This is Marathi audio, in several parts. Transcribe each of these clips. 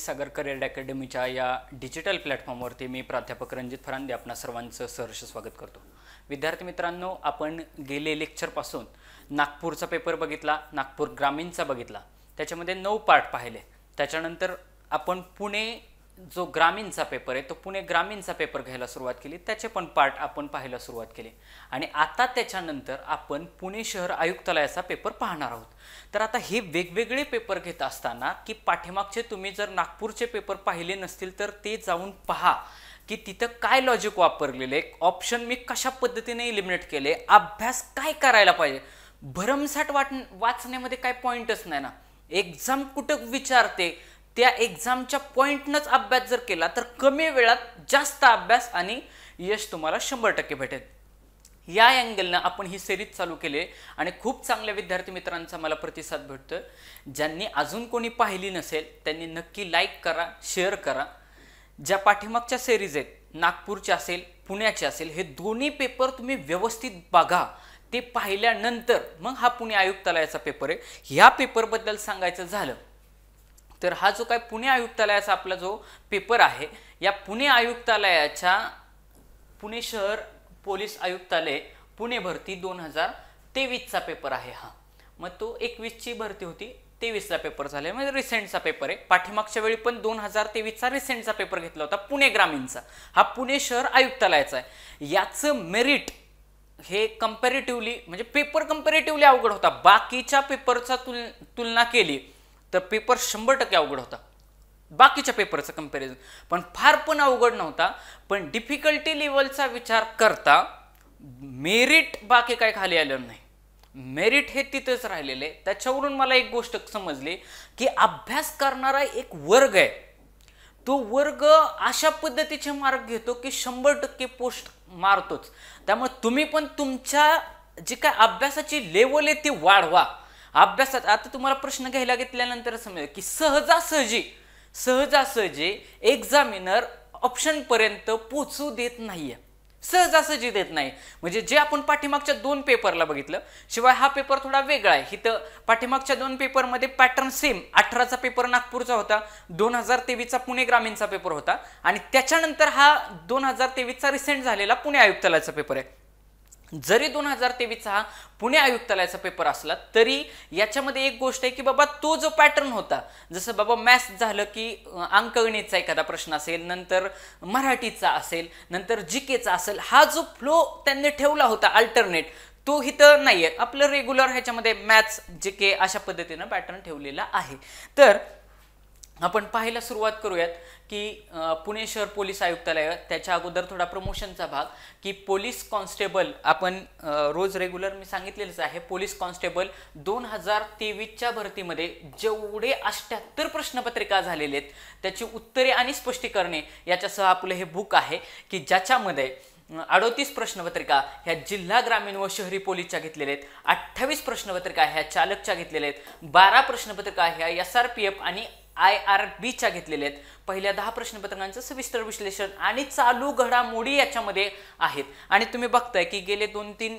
सागर करिअर अकॅडमीच्या या डिजिटल प्लॅटफॉर्मवरती मी प्राध्यापक रणजित फरांदे आपणा सर्वांचं सहर्ष स्वागत करतो। विद्यार्थी मित्रांनो, आपण गेले लेक्चरपासून नागपूरचा पेपर बघितला, नागपूर ग्रामीणचा बघितला, त्याच्यामध्ये 9 पार्ट पाहिले। त्याच्यानंतर आपण पुणे जो ग्रामीणचा पेपर आहे तो पुणे ग्रामीणचा पेपर घ्यायला सुरुवात केली, त्याचे पण पार्ट आपण पाहायला सुरुवात केली आणि आता त्याच्यानंतर आपण पुणे शहर आयुक्तालयाचा पेपर पाहणार आहोत। तर आता हे वेगवेगळे पेपर घेत असताना की पाठीमागचे तुम्ही जर नागपूरचे पेपर पाहिले नसतील तर ते जाऊन पहा की तिथं काय लॉजिक वापरलेले, ऑप्शन मी कशा पद्धतीने एलिमिनेट केले, अभ्यास काय करायला पाहिजे। भरमसाठ वाचण्यामध्ये काय पॉइंटच नाही ना। एग्जाम कुठं विचारते त्या एग्जामच्या पॉइंटनच अभ्यास जर केला तर कमी वेळात जास्त अभ्यास आणि यश तुम्हाला 100% भेटेल। या अँगलने आपण ही सिरीज चालू केली आणि खूप चांगल्या विद्यार्थी मित्रांचा मला प्रतिसाद भेटतोय। ज्यांनी अजून कोणी पाहिली नसेल त्यांनी नक्की लाईक करा, शेअर करा। ज्या पाठीमागच्या सिरीज आहेत, नागपूरचे असेल पुण्याचे असेल, हे दोन्ही पेपर तुम्ही व्यवस्थित बघा। ते पाहिल्यानंतर मग हा पुणे आयुक्तालयाचा पेपर आहे। ह्या पेपर बद्दल सांगायचं झालं तर हा जो काय पुणे आयुक्तालयाचा आपला जो पेपर आहे, या पुणे आयुक्तालयाच्या पुणे शहर पोलीस आयुक्तालय पुणे भरती 2023 चा पेपर आहे हा। मग तो 21 ची भरती होती, 23 चा पेपर झाले, म्हणजे रिसेंटचा पेपर आहे। पाठीमागच्या वेळी पण 2023 चा रिसेंटचा पेपर घेतला होता पुणे ग्रामीणचा, हा पुणे शहर आयुक्तालयाचा आहे। याचं मेरिट हे कंपॅरेटिव्हली म्हणजे पेपर कंपॅरेटिव्हली अवघड होता। बाकीच्या पेपरचा तुलना केली तर पेपर 100% अवघड होता बाकीच्या पेपरचं कंपॅरिझन, पण फार पण अवघड नव्हता। पण डिफिकल्टी लेवलचा विचार करता मेरिट बाकी काय खाली आलं नाही, मेरिट हे तिथेच राहिलेले। त्याच्यावरून मला एक गोष्ट समजली की अभ्यास करणारा एक वर्ग आहे, तो वर्ग अशा पद्धतीचे मार्क घेतो की 100% पोस्ट मारतोच। त्यामुळे तुम्ही पण तुमच्या जी काय अभ्यासाची लेवल आहे ती वाढवा। अभ्यासात आता तुम्हाला प्रश्न घ्यायला घेतल्यानंतर समजेल की सहजासहजी एक्झामिनर ऑप्शन पर्यंत पोहोचू देत नाहीये, सहजासहजी देत नाही। म्हणजे जे आपण पाठीमागच्या 2 पेपरला बघितलं, शिवाय हा पेपर थोडा वेगळा आहे। इथं पाठीमागच्या 2 पेपरमध्ये पॅटर्न सेम, 18चा पेपर नागपूरचा होता, 2023 चा पुणे ग्रामीणचा पेपर होता आणि त्याच्यानंतर हा 2023 चा रिसेंट झालेला पुणे आयुक्तालयाचा पेपर आहे। जरी 2023 हा पुणे आयुक्तालयाचा पेपर असला तरी याच्यामध्ये एक गोष्ट आहे की बाबा तो जो पॅटर्न होता, जसं बाबा मॅथ्स झालं की अंकगणितचा एखादा प्रश्न असेल, नंतर मराठीचा असेल, नंतर जीकेचा असेल, हा जो फ्लो त्यांनी ठेवला होता अल्टरनेट, तो इथं नाहीये। आपलं रेग्युलर ह्याच्यामध्ये मॅथ्स जीके अशा पद्धतीनं पॅटर्न ठेवलेला आहे। तर आपण पाहायला सुरुवात करूयात की पुणे शहर पोलीस आयुक्तालय, त्याच्या अगोदर थोडा प्रमोशनचा भाग की पोलीस कॉन्स्टेबल आपण रोज रेग्युलर मी सांगितलेलंच आहे। पोलीस कॉन्स्टेबल 2023 च्या भरतीमध्ये जेवढे 78 प्रश्नपत्रिका झालेले आहेत त्याची उत्तरे आणि स्पष्टीकरणे याच्यासह आपलं हे बुक आहे की ज्याच्यामध्ये 38 प्रश्नपत्रिका ह्या जिल्हा ग्रामीण व शहरी पोलीसच्या घेतलेल्या आहेत, 28 प्रश्नपत्रिका ह्या चालकच्या घेतलेल्या आहेत, 12 प्रश्नपत्रिका ह्या SRPF आणि IRB च्या घेतलेल्या आहेत। पहिल्या 10 प्रश्नपत्रिकांचं सविस्तर विश्लेषण आणि चालू घडामोडी याच्यामध्ये आहेत। आणि तुम्ही बघताय की गेले 2-3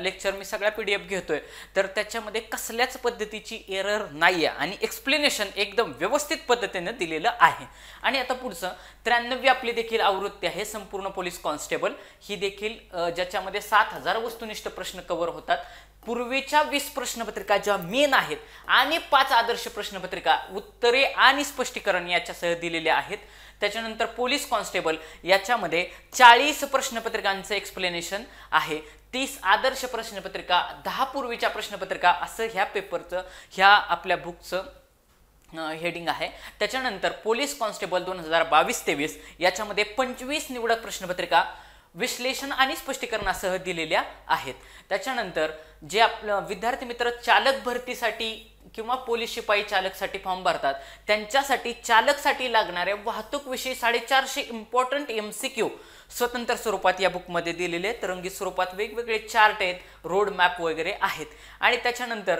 लेक्चर मी सगळ्या PDF घेतोय तर त्याच्यामध्ये कसल्याच पद्धतीची एरर नाहीये आणि एक्सप्लेनेशन एकदम व्यवस्थित पद्धतीने दिलेलं आहे। आणि आता पुढचं 93वी आपली देखील आवृत्ती आहे संपूर्ण पोलीस कॉन्स्टेबल, ही देखील ज्याच्यामध्ये 7000 वस्तुनिष्ठ प्रश्न कव्हर होतात। पूर्वीच्या 20 प्रश्नपत्रिका ज्या मेन आहेत आणि 5 आदर्श प्रश्नपत्रिका उत्तरे आणि स्पष्टीकरण याच्यासह दिलेले आहेत। त्याच्यानंतर पोलीस कॉन्स्टेबल याच्यामध्ये 40 प्रश्नपत्रिकांचं एक्सप्लेनेशन आहे, 30 आदर्श प्रश्नपत्रिका, 10 पूर्वीच्या प्रश्नपत्रिका, असं ह्या पेपरचं ह्या आपल्या बुकचं हेडिंग आहे। त्याच्यानंतर पोलीस कॉन्स्टेबल 2022-23 याच्यामध्ये 25 निवडक प्रश्नपत्रिका विश्लेषण आणि स्पष्टीकरणासह दिलेल्या आहेत। त्याच्यानंतर जे आपलं विद्यार्थी मित्र चालक भरतीसाठी किंवा पोलीस शिपाई चालकसाठी फॉर्म भरतात त्यांच्यासाठी चालकसाठी लागणारे वाहतूक विषयी 450 इम्पॉर्टंट MCQ स्वतंत्र स्वरूपात या बुकमध्ये दिलेले आहेत। रंगीत स्वरूपात वेगवेगळे चार्ट आहेत, रोड मॅप वगैरे आहेत। आणि त्याच्यानंतर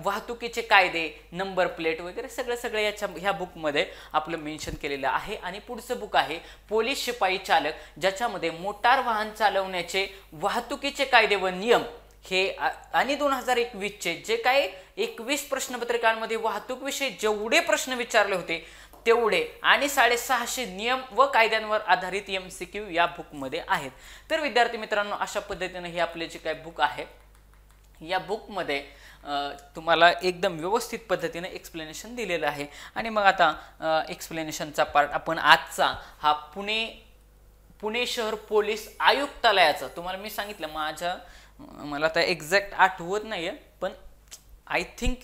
वाहतुकीचे कायदे, नंबर प्लेट वगैरे सगळं याच्या ह्या बुकमध्ये आपलं मेन्शन केलेलं आहे। आणि पुढचं बुक आहे पोलीस शिपाई चालक, ज्याच्यामध्ये मोटार वाहन चालवण्याचे वाहतुकीचे कायदे व नियम हे आणि 2021 चे जे काही 21 प्रश्नपत्रिकांमध्ये वाहतूक विषयी जेवढे प्रश्न विचारले होते तेवढे आणि 650 नियम व कायद्यांवर आधारित MCQ या बुकमध्ये आहेत. तर विद्यार्थी मित्रांनो, अशा पद्धतीने हे आपले जे काही बुक आहे, या बुकमध्ये तुम्हाला एकदम व्यवस्थित पद्धतीने एक्सप्लेनेशन दिलेलं आहे. आणि मग आता एक्सप्लेनेशनचा पार्ट आपण आजचा हा पुणे शहर पोलीस आयुक्तालयाचा, तुम्हाला मी सांगितलं मला आता एक्झॅक्ट आठवत नाहीये, पण आय थिंक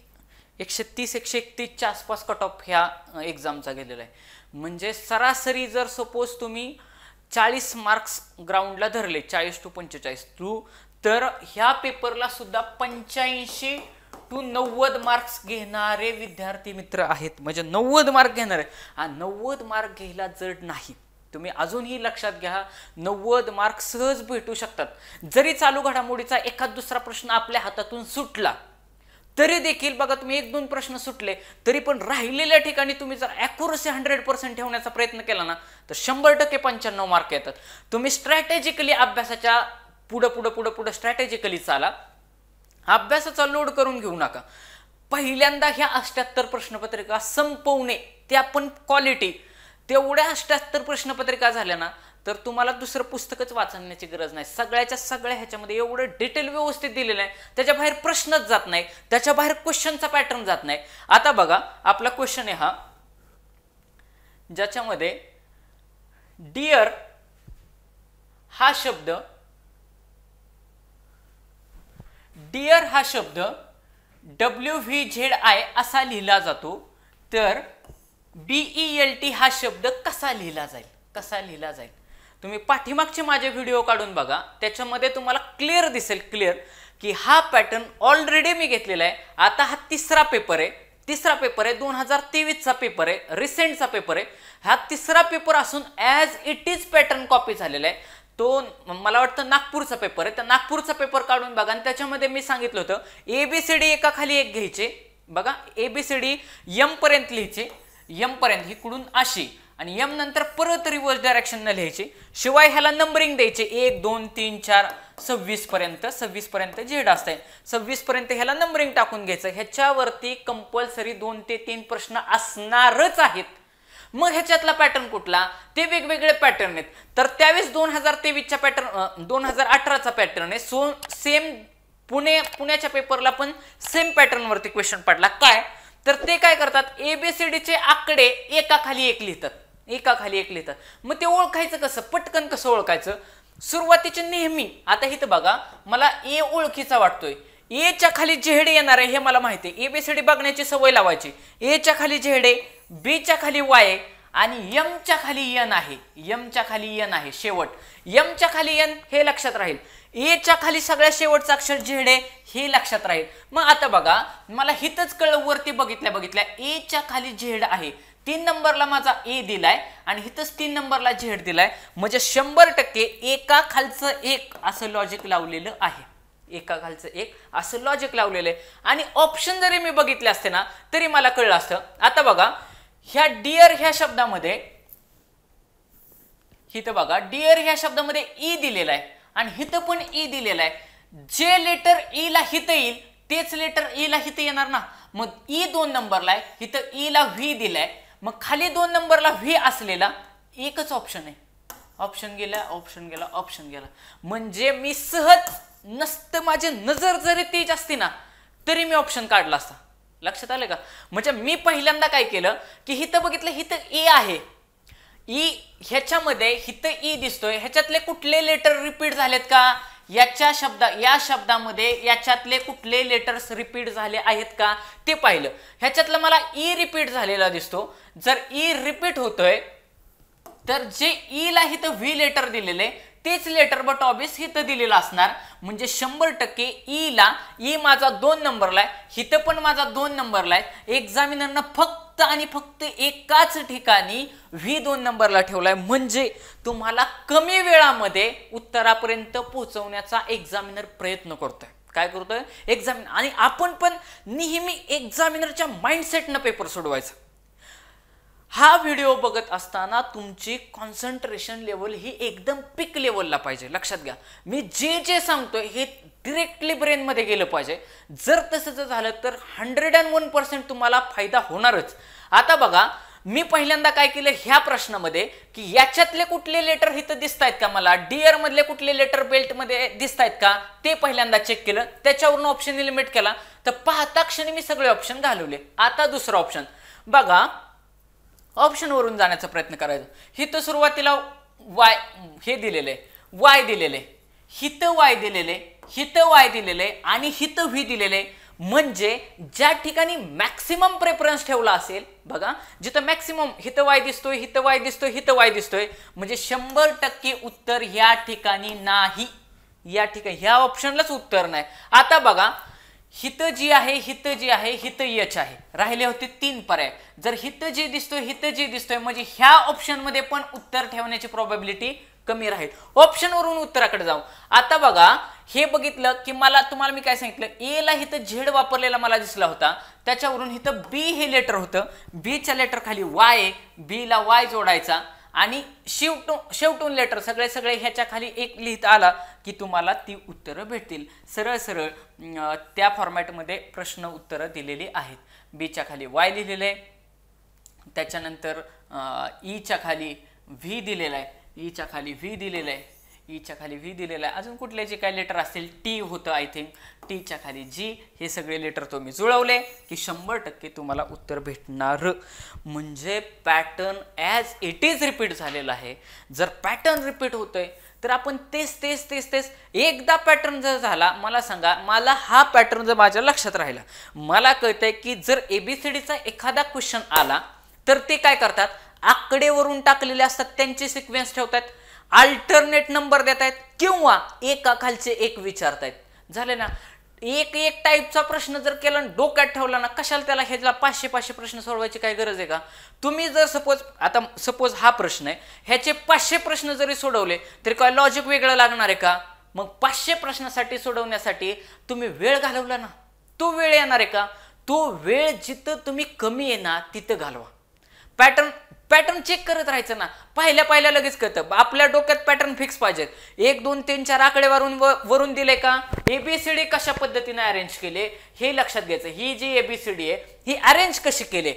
130-131च्या आसपास कट ऑफ ह्या एक्झामचा गेलेला आहे. म्हणजे सरासरी जर सपोज तुम्ही 40 मार्क्स ग्राउंडला धरले, 40 to 45 तर ह्या पेपरला सुद्धा 85 to 90 मार्क्स घेणारे विद्यार्थी मित्र आहेत. म्हणजे 90 मार्क घेणारे, आणि 90 मार्क घ्यायला जड नाही. तुम्ही अजूनही लक्षात घ्या, 90 मार्क सहज भेटू शकतात. जरी चालू घडामोडीचा एखाद दुसरा प्रश्न आपल्या हातातून सुटला तरी देखील बघा, तुम्ही 1-2 प्रश्न सुटले तरी पण राहिलेल्या ठिकाणी तुम्ही जर ॲक्युरसी 100% ठेवण्याचा प्रयत्न केला ना, तर 100% 95 मार्क येतात. तुम्ही स्ट्रॅटेजिकली अभ्यासाच्या पुढं स्ट्रॅटेजिकली चाला, अभ्यासाचा लोड करून घेऊ नका. पहिल्यांदा ह्या 78 प्रश्नपत्रिका संपवणे, त्या पण क्वालिटी, तेवढ्या 78 प्रश्नपत्रिका झाल्या ना, तर तुम्हाला दुसरं पुस्तकच वाचण्याची गरज नाही. सगळ्याच्या सगळ्या ह्याच्यामध्ये एवढं डिटेल व्यवस्थित दिलेलं आहे, त्याच्या बाहेर प्रश्नच जात नाही, त्याच्या बाहेर क्वेश्चनचा पॅटर्न जात नाही. आता बघा, आपला क्वेश्चन आहे हा, ज्याच्यामध्ये डिअर हा शब्द WVZI असा लिहिला जातो, तर BELT हा शब्द कसा लिहिला जाईल? तुम्ही पाठीमागचे माझे व्हिडिओ काढून बघा, त्याच्यामध्ये तुम्हाला क्लिअर दिसेल की हा पॅटर्न ऑलरेडी मी घेतलेला आहे. आता हा तिसरा पेपर आहे, 2023चा पेपर आहे, रिसेंटचा पेपर आहे. हा तिसरा पेपर असून as it is pattern copy झालेला आहे. तो मला वाटतं नागपूरचा पेपर आहे. तर नागपूरचा पेपर काढून बघा, आणि त्याच्यामध्ये मी सांगितलं होतं ABCD एकाखाली एक घ्यायचे. बघा, ABCD M पर्यंत लिहायचे, M पर्यंत इकडून अशी, आणि M नंतर परत रिव्हर्स डायरेक्शनने लिहायची. शिवाय ह्याला नंबरिंग द्यायचे 1 2 3 4 26 पर्यंत झेड असते, 26 पर्यंत ह्याला नंबरिंग टाकून घ्यायचं. ह्याच्यावरती कंपल्सरी 2 ते 3 प्रश्न असणारच आहेत. मग ह्याच्यातला पॅटर्न कुठला, ते वेगवेगळे पॅटर्न आहेत. तर त्यावेळेस 2023च्या पॅटर्न 2018चा पॅटर्न आहे. सेम पुण्याच्या पेपरला पण सेम पॅटर्न वरती क्वेश्चन पडला. काय तर ते काय करतात, ABCDचे आकडे एकाखाली एक लिहितात. मग ते ओळखायचं कसं, पटकन कसं ओळखायचं? सुरुवातीचे नेहमी, आता इथं बघा, मला A ओळखीचा वाटतोय, A च्या खाली झेड येणार आहे हे मला माहिती आहे. ABCD बघण्याची सवय लावायची. A च्या खाली झेड आहे, B च्या खाली Y आहे, आणि M च्या खाली N आहे. शेवट M च्या खाली N हे लक्षात राहील. A च्या खाली सगळ्यात शेवटचा अक्षर झेड आहे हे लक्षात राहील. मग आता बघा, मला हितच कळलं, वरती बघितल्या A च्या खाली झेड आहे, 3 नंबरला माझा A दिलाय, आणि हितच 3 नंबरला झेड दिलाय. म्हणजे 100% एका खालचं एक असं लॉजिक लावलेलं आहे. आणि ऑप्शन जरी मी बघितले असते ना, तरी मला कळलं असतं. आता बघा, ह्या डिअर ह्या शब्दामध्ये, हिथं बघा, डिअर ह्या शब्दामध्ये E दिलेला आहे, आणि हिथं पण E दिलेला आहे. जे लेटर E ला हिथं येईल तेच लेटर E ला हिथं येणार ना. मग E 2 नंबरला आहे, हिथं E ला V दिलाय, मग खाली 2 नंबरला V असलेला एकच ऑप्शन आहे. ऑप्शन गेला. म्हणजे मी सहज नसतं, माझी नजर जरी तेज असती ना, तरी मी ऑप्शन काढला असता. लक्षात आलं का? म्हणजे मी पहिल्यांदा काय केलं की हिथं बघितलं, हिथं ए आहे, ई ह्याच्यामध्ये हिथं ई दिसतोय, ह्याच्यातले कुठले लेटर रिपीट झालेत का, या शब्दामध्ये याच्यातले कुठले लेटर्स रिपीट झाले आहेत का ते पाहिलं. ह्याच्यातलं मला ई रिपीट झालेला दिसतो. जर ई रिपीट होतोय तर जे ई ला हिथं व्ही लेटर दिलेले तेच लेटर बट ऑब्वियस हिथं दिलेलं असणार. म्हणजे 100% ई ला, ई माझा 2 नंबरला आहे, हिथं पण माझा 2 नंबरला आहे. एक्झामिनरनं फक्त आणि फक्त एकाच ठिकाणी व्ही 2 नंबरला ठेवलाय. म्हणजे तुम्हाला कमी वेळामध्ये उत्तरापर्यंत पोहोचवण्याचा एक्झामिनर प्रयत्न करतोय. काय करतोय? एक्झामिनर. आणि आपण पण नेहमी एक्झामिनरच्या माइंडसेटनं पेपर सोडवायचा. हा व्हिडिओ बघत असताना तुमची कॉन्सन्ट्रेशन लेवल ही एकदम पीक लेवलला पाहिजे. लक्षात घ्या, मी जे सांगतोय हे डिरेक्टली ब्रेन मध्ये गेलं पाहिजे. जर तसं झालं तर 101% तुम्हाला फायदा होणारच. आता बघा, मी पहिल्यांदा काय केलं ह्या प्रश्नामध्ये की याच्यातले कुठले लेटर इथं दिसतायत का, मला डिअर मधले कुठले लेटर बेल्ट मध्ये दिसतायत का ते पहिल्यांदा चेक केलं, त्याच्यावरून ऑप्शन एलिमिनेट केला, तर पाहता क्षणी मी सगळे ऑप्शन घालवले. आता दुसरा ऑप्शन बघा, ऑप्शन वरून जाण्याचा प्रयत्न करायचा. इथं सुरुवातीला वाय हे दिलेले, वाय दिलेले, हिथं वाय दिलेले, हिथं वाय दिलेले आणि हिथं व्ही दिलेले. म्हणजे ज्या ठिकाणी मॅक्सिमम प्रेफरन्स ठेवला असेल बघा, जिथं मॅक्सिमम हिथं वाय दिसतोय, हिथं वाय दिसतोय, हिथं वाय दिसतोय, म्हणजे 100% उत्तर या ठिकाणी नाही. या ठिकाणी ह्या ऑप्शनलाच उत्तर नाही. आता बघा, हिथं जी आहे, हिथं जी आहे, हिथं एच आहे, राहिले होते 3 पर्याय. जर हिथं जे दिसतोय, हिथं जे दिसतोय, म्हणजे ह्या ऑप्शन मध्ये पण उत्तर ठेवण्याची प्रोबॅबिलिटी कमी राहील. ऑप्शन वरून उत्तराकडे जाऊ. आता बघा, हे बघितलं की मला तुम्हाला मी काय सांगितलं, ए ला इथं झेड वापरलेला मला दिसला होता, त्याच्यावरून इथं बी हे लेटर होतं, बी च्या लेटर खाली वाय, बी ला वाय जोडायचा आणि शेवटून लेटर सगळे ह्याच्या खाली एक लिहित आला की तुम्हाला ती उत्तरं भेटतील. सरळ सरळ त्या फॉर्मॅटमध्ये प्रश्न उत्तरं दिलेली आहेत. बी च्या खाली वाय लिहिलेलं आहे, त्याच्यानंतर ई च्या खाली व्ही दिलेला आहे, ई च्या खाली व्ही दिलेलं आहे, ई च्या खाली व्ही दिलेला आहे. अजून कुठले जे काय लेटर असतील, टी होतं आय थिंक, टी च्या खाली जी. हे सगळे लेटर तुम्ही जुळवले की 100% तुम्हाला उत्तर भेटणार. म्हणजे pattern as it is repeat झालेला आहे. जर पॅटर्न रिपीट होतोय तर आपण तेच एकदा पॅटर्न जर झाला, मला सांगा, मला हा पॅटर्न जर माझ्या लक्षात राहिला, मला कळतंय की जर एबीसीडीचा एखादा क्वेश्चन आला तर ते काय करतात, आकडेवरून टाकलेले असतात त्यांचे सिक्वेन्स ठेवतात, अल्टरनेट नंबर देत आहेत किंवा एका खालचे एक विचारतायत. झाले ना. एक टाईपचा प्रश्न जर केला डोक्यात ठेवला ना, कशाला त्याला ह्याला 500 प्रश्न सोडवायची काय गरज आहे का. तुम्ही जर सपोज हा प्रश्न आहे, ह्याचे 500 प्रश्न जरी सोडवले तरी काय लॉजिक वेगळं लागणार आहे का. मग 500 प्रश्नासाठी सोडवण्यासाठी तुम्ही वेळ घालवला ना, तो वेळ येणार आहे का. तो वेळ जिथं तुम्ही कमी आहे ना तिथं घालवा. पॅटर्न चेक करत राहायचं ना. पहिल्या लगेच कळतं. आपल्या डोक्यात पॅटर्न फिक्स पाहिजेत. 1 2 3 4 आकडे वरून दिले का, एबीसीडी कशा पद्धतीने अरेंज केले हे लक्षात घ्यायचं. ही जी एबीसीडी आहे ही अरेंज कशी केले.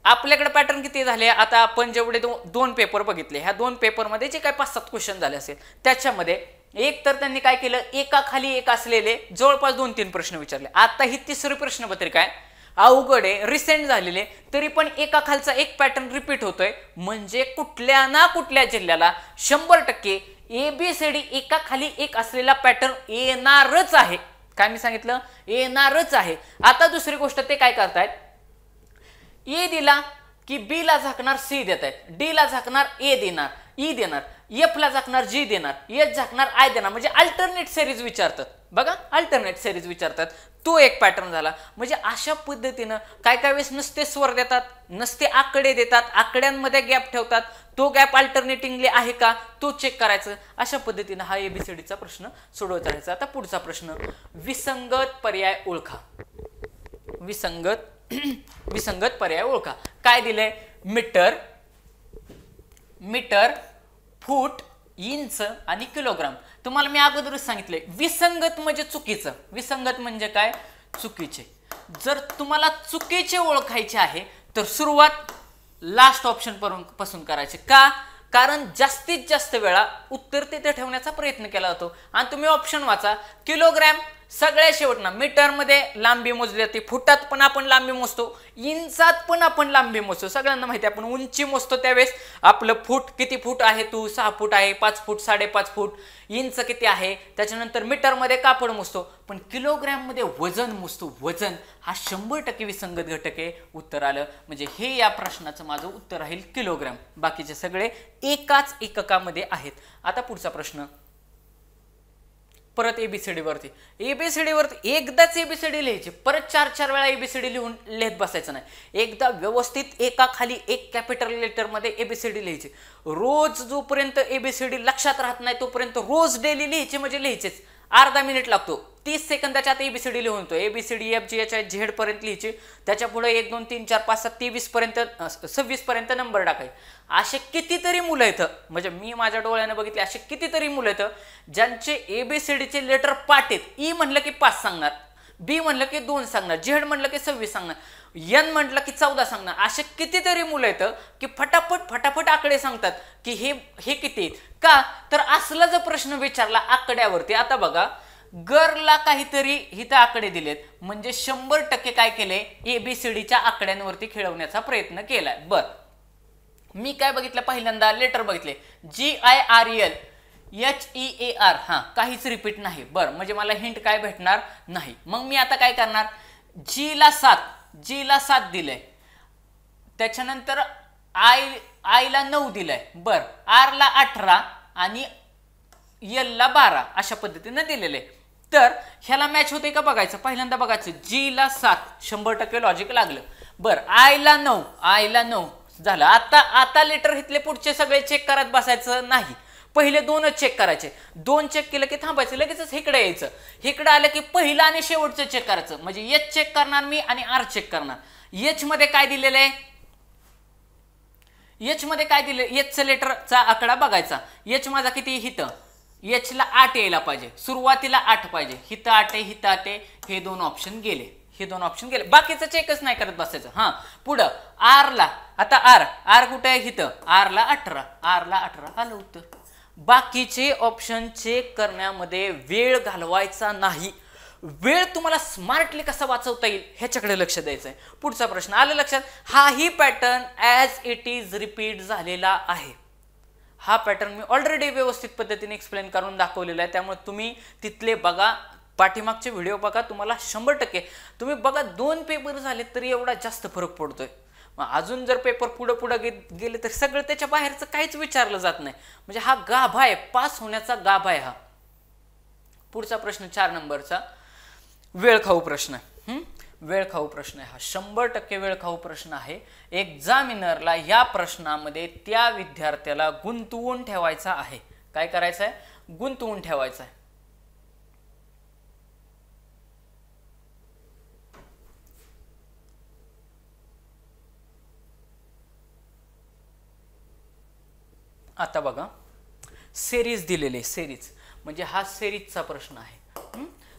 आपल्याकडे पॅटर्न किती झाले, आता आपण जेवढे 2 पेपर बघितले, ह्या 2 पेपरमध्ये जे काय 5-7 क्वेश्चन झाले असेल त्याच्यामध्ये एक तर त्यांनी काय केलं, एका खाली एक असलेले जवळपास 2-3 प्रश्न विचारले. आता ही तिसरी प्रश्नपत्रिका आहे, अवघड आहे, रिसेंट झालेले, तरी पण एका खालचा एक पॅटर्न रिपीट होतोय. म्हणजे कुठल्या ना कुठल्या जिल्ह्याला 100% एबीसीडी एका खाली एक असलेला पॅटर्न येणारच आहे. काय मी सांगितलं, येणारच आहे. आता दुसरी गोष्ट ते काय करतायत, ए दिला की बी ला झाकणार सी देत आहेत, डी ला झाकणार ए देणार, ई देणार, एफ ला झाकणार जी देणार, एच झाकणार आय देणार. म्हणजे अल्टरनेट सिरीज विचारतात. बघा, अल्टरनेट सिरीज विचारतात. तो एक पॅटर्न झाला. म्हणजे अशा पद्धतीनं काय वेळेस नसते स्वर देतात, नसते आकडे देतात, आकड्यांमध्ये गॅप ठेवतात, तो गॅप अल्टरनेटिंगली आहे का तो चेक करायचं. अशा पद्धतीनं हा एबीसीडीचा प्रश्न सोडवता राहायचा. आता पुढचा प्रश्न, विसंगत पर्याय ओळखा. विसंगत पर्याय ओळखा. काय दिलंय, मीटर, फूट, इंच आणि किलोग्राम. तुम्हाला मी अगोदरच सांगितलंय विसंगत म्हणजे चुकीचं. विसंगत म्हणजे काय, चुकीचे. जर तुम्हाला चुकीचे ओळखायचे आहे तर सुरुवात लास्ट ऑप्शन पासून करायचे. का, कारण जास्तीत जास्त वेळा उत्तर तिथे ठेवण्याचा प्रयत्न केला जातो. आणि तुम्ही ऑप्शन वाचा, किलोग्रॅम सगळ्या शेवटना, मीटर मध्ये लांबी मोजली जाते, फुटात पण आपण लांबी मोजतो, इंचात पण आपण लांबी मोजतो. सगळ्यांना माहिती आहे, आपण उंची मोजतो त्यावेळेस आपलं फूट किती फूट आहे, 6 फूट आहे, 5 फूट, 5.5 फूट, इंच किती आहे, त्याच्यानंतर मीटर मध्ये कापड मोजतो. पण किलोग्रॅम मध्ये वजन मोजतो. वजन हा 100% विसंगत घटक आहे. उत्तर आलं. म्हणजे हे या प्रश्नाचं माझं उत्तर राहील किलोग्रॅम. बाकीचे सगळे एकाच एककामध्ये आहेत. आता पुढचा प्रश्न, परत एबीसीडी वरती एकदाच एबीसीडी लिहायची, परत 4 वेळा एबीसीडी लिहित बसायचं नाही. एकदा व्यवस्थित एका खाली एक कॅपिटल लेटर मध्ये एबीसीडी लिहायची. रोज जोपर्यंत एबीसीडी लक्षात राहत नाही तोपर्यंत रोज डेली लिहायचे. म्हणजे लिहायचेच, अर्धा मिनिट लागतो. 30 सेकंदाच्या आत एबीसीडी लिहून होतो. A B C D F G H I Z पर्यंत लिहायची. त्याच्या पुढे 1 2 3 4 5 6 23 पर्यंत 26 पर्यंत नंबर टाकायचे. असे कितीतरी मुलं येतं, म्हणजे मी माझ्या डोळ्याने बघितले, असे कितीतरी मुलं येतं ज्यांचे एबीसीडीचे लेटर पाठ आहेत. ई म्हणलं की 5 सांगणार, बी म्हणलं की 2 सांगणार, झेड म्हणलं की 26 सांगणार, एन म्हटलं की 14 सांगणार. असे कितीतरी मुलं येतं की फटाफट आकडे सांगतात की हे किती का, तर असला जर प्रश्न विचारला आकड्यावरती. आता बघा गरला काहीतरी इथं आकडे दिलेत म्हणजे 100% काय केले, ABCDच्या आकड्यांवरती खेळवण्याचा प्रयत्न केलाय. बर मी काय बघितलं, पहिल्यांदा लेटर बघितले GIREL HEAR, हा काहीच रिपीट नाही. बर म्हणजे मला हिंट काय भेटणार नाही. मग मी आता काय करणार, G ला 7 दिलंय, त्याच्यानंतर I ला 9 दिलंय. बर R ला 18 आणि L ला 12 अशा पद्धतीने दिलेले. तर ह्याला मॅच होते का बघायचं. पहिल्यांदा बघायचं G ला 7 100% लॉजिक लागलं. बर I ला 9 झालं. आता लेटर इथले पुढचे सगळे चेक करत बसायचं नाही, पहिले 2च चेक करायचे. 2 चेक केलं की थांबायचं, लगेचच इकडे यायचं. इकडे आलं की पहिलं आणि शेवटचं चेक करायचं. म्हणजे H चेक करणार मी आणि R चेक करणार. H मध्ये काय दिलेलं आहे, H मध्ये काय दिले, Hचं लेटरचा आकडा बघायचा. H माझा किती, हिथं H ला 8 यायला पाहिजे, सुरुवातीला 8 पाहिजे, हिथं 8 हिथं 8, हे 2 ऑप्शन गेले, बाकीचं चेकच नाही करत बसायचं. हा पुढं R ला, आता R कुठे आहे, हिथं R ला 18 आलं उत्तर. बाकीचे ऑप्शन चेक करण्यामध्ये वेळ घालवायचा नाही. वेळ तुम्हाला स्मार्टली कसा वाचवता येईल ह्याच्याकडे लक्ष द्यायचं आहे. पुढचा प्रश्न आलं लक्षात, हाही pattern as it is repeat झालेला आहे. हा पॅटर्न मी ऑलरेडी व्यवस्थित पद्धतीने एक्सप्लेन करून दाखवलेला आहे, त्यामुळे तुम्ही तिथले बघा, पाठीमागचे व्हिडिओ बघा, तुम्हाला 100% तुम्ही बघा 2 पेपर झाले तरी एवढा जास्त फरक पडतोय. मग अजून जर पेपर पुढे गेले तर सगळं त्याच्या बाहेरचं काहीच विचारलं जात नाही. म्हणजे हा गाभा आहे, पास होण्याचा गाभा आहे हा. पुढचा प्रश्न 4 नंबरचा वेळखाऊ प्रश्न आहे. वेळखाऊ प्रश्न आहे हा, 100% वेळखाऊ प्रश्न आहे. एक्झामिनरला या प्रश्नामध्ये त्या विद्यार्थ्याला गुंतवून ठेवायचा आहे. काय करायचं आहे, गुंतवून ठेवायचं आहे. आता बघा सेरीज दिलेले, सेरीज म्हणजे हा सेरीजचा प्रश्न आहे.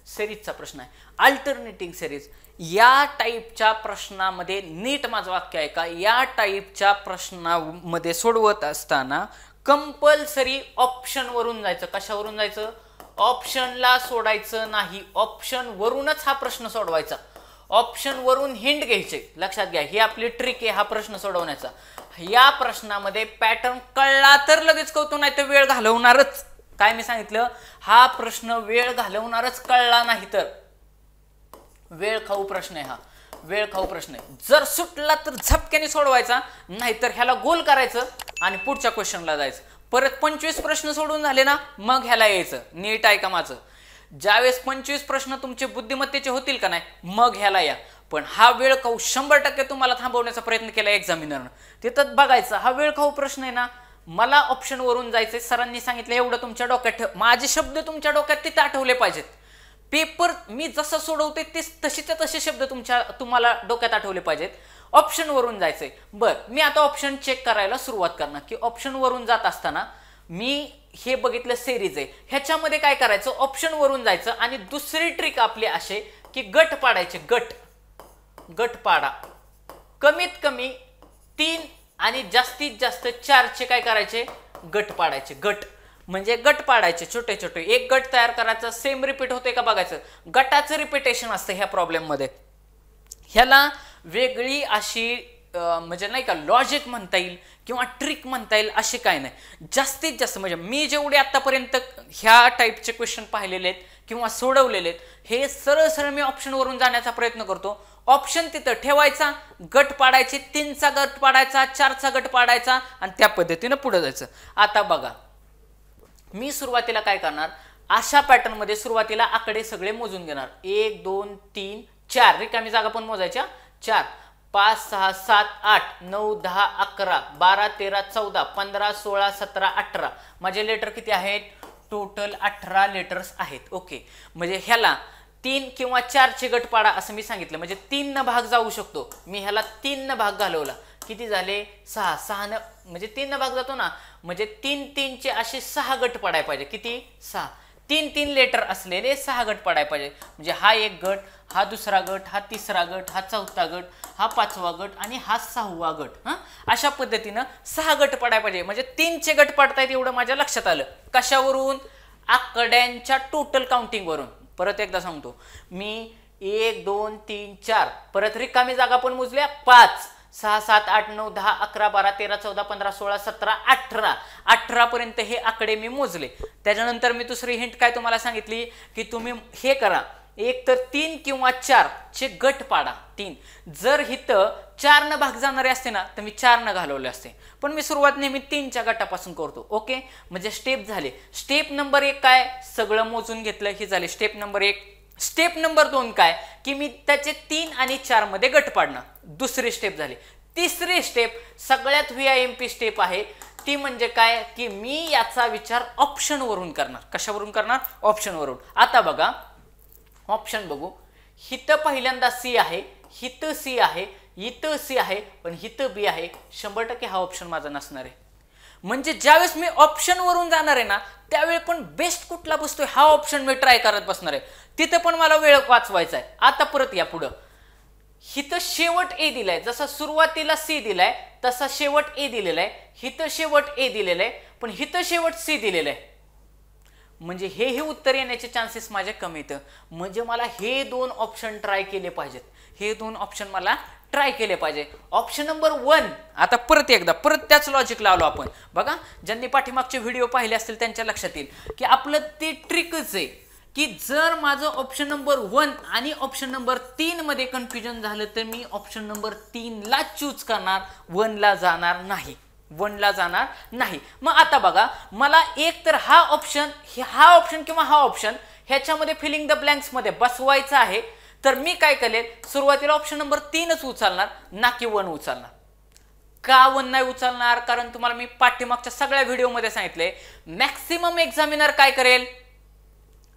सेरीजचा प्रश्न आहे, अल्टरनेटिंग सेरीज. या टाईपच्या प्रश्नामध्ये नीट माझं वाक्य आहे का, या टाईपच्या प्रश्नामध्ये सोडवत असताना कंपल्सरी ऑप्शन वरून जायचं. कशावरून जायचं, ऑप्शनला सोडायचं नाही, ऑप्शन वरूनच हा प्रश्न सोडवायचा. ऑप्शन वरून हिंट घ्यायचे, लक्षात घ्या, ही आपली ट्रिक आहे हा प्रश्न सोडवण्याचा. या प्रश्नामध्ये पॅटर्न कळला तर लगेच कळतो, नाही तर वेळ घालवणारच. काय मी सांगितलं, हा प्रश्न वेळ घालवणारच, कळला नाही तर. वेळ खाऊ प्रश्न आहे हा, वेळ खाऊ प्रश्न आहे. जर सुटला तर झपक्याने सोडवायचा, नाहीतर ह्याला गोल करायचं आणि पुढच्या क्वेश्चनला जायचं. परत 25 प्रश्न सोडून झाले ना, मग ह्याला यायचं. नीट आहे का माझं, ज्यावेळेस 25 प्रश्न तुमचे बुद्धिमत्तेचे होतील का नाही, मग ह्याला या. पण हा वेळ खाऊ 100% तुम्हाला थांबवण्याचा प्रयत्न केला एक्झामिनरनं. तिथं बघायचं, हा वेळ खाऊ प्रश्न आहे ना, मला ऑप्शन वरून जायचंय, सरांनी सांगितलं एवढं तुमच्या डोक्यात ठेव, माझे शब्द तुमच्या डोक्यात तिथे आठवले पाहिजेत. पेपर मी जसं सोडवते ते तसेच्या तसे शब्द तुम्हाला डोक्यात आठवले पाहिजेत. ऑप्शन वरून जायचंय. बर मी आता ऑप्शन चेक करायला सुरुवात करणार की ऑप्शन वरून जात असताना मी हे बघितलं सेरीज आहे, ह्याच्यामध्ये काय करायचं, ऑप्शन वरून जायचं. आणि दुसरी ट्रिक आपली असे की गट पाडायचे, गट पाडा. कमीत कमी 3 आणि जास्तीत जास्त 4चे काय करायचे, गट पाडायचे. गट म्हणजे गट पाडायचे छोटे छोटे, एक गट तयार करायचा, सेम रिपीट होते का बघायचं. गटाचं रिपिटेशन असतं ह्या प्रॉब्लेम मध्ये. ह्याला वेगळी अशी म्हणजे नाही का लॉजिक म्हणता येईल किंवा ट्रिक म्हणता येईल असे काय नाही. जास्तीत जास्त म्हणजे मी जेवढे आतापर्यंत ह्या टाईपचे क्वेश्चन पाहिलेले आहेत किंवा सोडवलेले आहेत, हे सरळ सरळ मी ऑप्शन वरून जाण्याचा प्रयत्न करतो. ऑप्शन तिथं ठेवायचा, गट पाडायचे, 3चा गट पाडायचा, 4चा गट पाडायचा आणि त्या पद्धतीने पुढे जायचं. आता बघा मी सुरुवातीला काय करणार, अशा पॅटर्न मध्ये सुरुवातीला आकडे सगळे मोजून घेणार. 1 2 3 4 रिकामी जागा पण मोजायच्या. 4 5 6 7 8 9 10 11 12 13 14 15 16 17 18 माझे लेटर किती आहेत, टोटल 18 लेटर्स आहेत. ओके म्हणजे ह्याला 3 किंवा 4चे गट पाडा असं मी सांगितलं, म्हणजे 3 न भाग जाऊ शकतो. मी ह्याला 3 न भाग घालवला, किती झाले 6. 6 न म्हणजे 3 न भाग जातो ना, म्हणजे 3 3चे असे 6 गट पडाय पाहिजे. किती 6, 3 3 लेटर असलेले 6 गट पडाय पाहिजे. म्हणजे हा एक गट, हा दुसरा गट, हा तिसरा गट, हा चौथा गट, हा पाचवा गट आणि हा सहावा गट. अशा पद्धतीनं 6 गट पडायला पाहिजे. म्हणजे 3चे गट पडतायत एवढं माझ्या लक्षात आलं. कशावरून? आकड्यांच्या टोटल काउंटिंग वरून. परत एकदा सांगतो मी, 1 2 3 4, परत रिकामी जागा पण मोजल्या 5 6 7 8 9 10 11 12 13 14 15 16 17 18 18 पर्यंत हे आकडे मी मोजले. त्याच्यानंतर मी दुसरी हिंट काय तुम्हाला सांगितली की तुम्ही हे करा, एक तर 3 किंवा 4 चे गट पाडा. 3 जर इथं 4 न भाग जाणारे असते ना तर मी 4 न घालवले असते, पण मी सुरुवात नेहमी 3च्या गटापासून करतो. ओके, म्हणजे स्टेप झाले. स्टेप नंबर 1 काय? सगळं मोजून घेतलं, ही झाली स्टेप नंबर 1. स्टेप नंबर 2 काय? की मी त्याचे 3 आणि 4 मध्ये गट पाडणं. दुसरी स्टेप झाली. तिसरी स्टेप सगळ्यात VIP स्टेप आहे, ती म्हणजे काय? की मी याचा विचार ऑप्शन वरून करणार. कशावरून करणार? ऑप्शन वरून. आता बघा ऑप्शन बघू. हिथं पहिल्यांदा सी आहे, हिथं सी आहे, इथं सी आहे, पण हिथं बी आहे. 100% हा ऑप्शन माझा नसणार आहे. म्हणजे ज्यावेळेस मी ऑप्शन वरून जाणार आहे ना त्यावेळी पण बेस्ट कुठला बसतोय हा ऑप्शन मी ट्राय करत बसणार आहे. तिथे पण मला वेळ वाचवायचा आहे. आता परत या पुढं. हिथं शेवट ए दिलाय, जसा सुरुवातीला सी दिलाय तसा शेवट ए दिलेला आहे. हिथं शेवट ए दिलेलं आहे, पण हिथं शेवट सी दिलेलं आहे. म्हणजे हे उत्तर येण्याचे चान्सेस माझे कमी येतं. म्हणजे मला हे 2 ऑप्शन ट्राय केले पाहिजेत. हे 2 ऑप्शन मला ट्राय केले पाहिजे. Option number 1. आता परत एकदा त्याच लॉजिक लावलो आपण. बघा, ज्यांनी पाठीमागचे व्हिडिओ पाहिले असतील त्यांच्या लक्षात येईल की आपलं ते ट्रिकच आहे की जर माझं ऑप्शन नंबर 1 आणि ऑप्शन नंबर 3 मध्ये कन्फ्युजन झालं तर मी ऑप्शन नंबर 3 ला चूज करणार, 1 ला जाणार नाही. 1 ला जाणार नाही. मग आता बघा, मला एक तर हा ऑप्शन किंवा हा ऑप्शन ह्याच्यामध्ये फिलिंग द ब्लँक्स मध्ये बसवायचा आहे. तर मी काय करेल, सुरुवातीला ऑप्शन नंबर 3च उचलणार, ना की 1 उचलणार. का 1 नाही उचलणार? कारण तुम्हाला मी पाठीमागच्या सगळ्या व्हिडिओमध्ये सांगितले मॅक्सिमम एक्झामिनर काय करेल.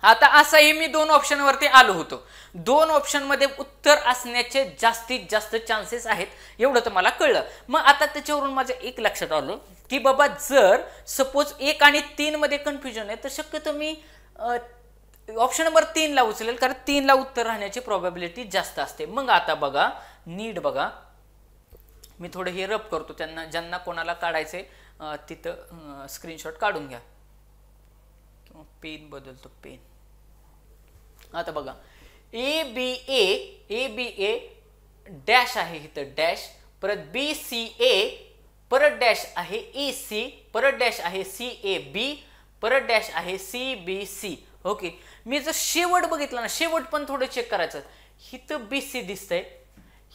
आता असंही मी 2 ऑप्शन वरती आलो होतो. 2 ऑप्शन मध्ये उत्तर असण्याचे जास्तीत जास्त चान्सेस आहेत, एवढं तर मला कळलं. मग आता त्याच्यावरून माझ्या एक लक्षात आलं की बाबा जर सपोज 1 आणि 3 मध्ये कन्फ्युजन आहे तर शक्यतो मी ऑप्शन नंबर 3 ला उचलेल, कारण 3 ला उत्तर राहण्याची प्रोबॅबिलिटी जास्त असते. मग आता बघा, नीट बघा, मी थोडं हे रब करतो. त्यांना ज्यांना कोणाला काढायचे तिथं स्क्रीनशॉट काढून घ्या किंवा पेन बदलतो, पेन. आता बघा, ए बी डॅश आहे इथं, डॅश, परत BCA, परत डॅश आहे EC, परत डॅश आहे CAB, परत डॅश आहे CBC. ओके, मी जर शेवट बघितला ना, शेवट पण थोडं चेक करायचं. हिथं BC दिसतंय,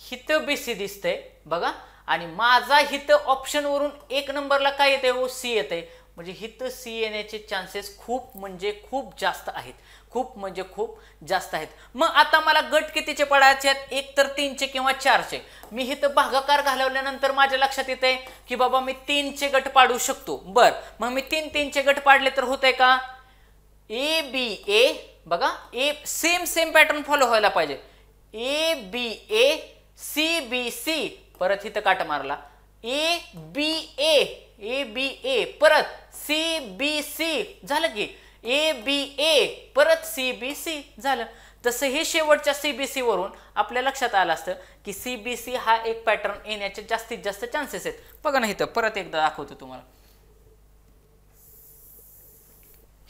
हिथं BC दिसतंय बघा, आणि माझा हिथं ऑप्शन वरून 1 नंबरला काय येते? C येते. म्हणजे हिथं C येण्याचे चान्सेस खूप म्हणजे खूप जास्त आहेत. खूप म्हणजे खूप जास्त आहेत. मग आता मला गट कितीचे पडायचे आहेत? एक तर 3चे किंवा 4चे. मी हिथं भागाकार घालवल्यानंतर माझ्या लक्षात येते की बाबा मी 3चे गट पाडू शकतो. बर, मग मी 3चे गट पाडले तर होतंय का? ABA बघा, सेम पॅटर्न फॉलो व्हायला पाहिजे. ABA CBC, परत इथं काटा मारला, ABA परत CBC झालं की, ABA परत CBC झालं. तसं हे शेवटच्या CBC वरून आपल्या लक्षात आलं असतं की CBC हा एक पॅटर्न येण्याचे जास्तीत जास्त चान्सेस आहेत. बघा ना, इथं परत एकदा दाखवतो तुम्हाला.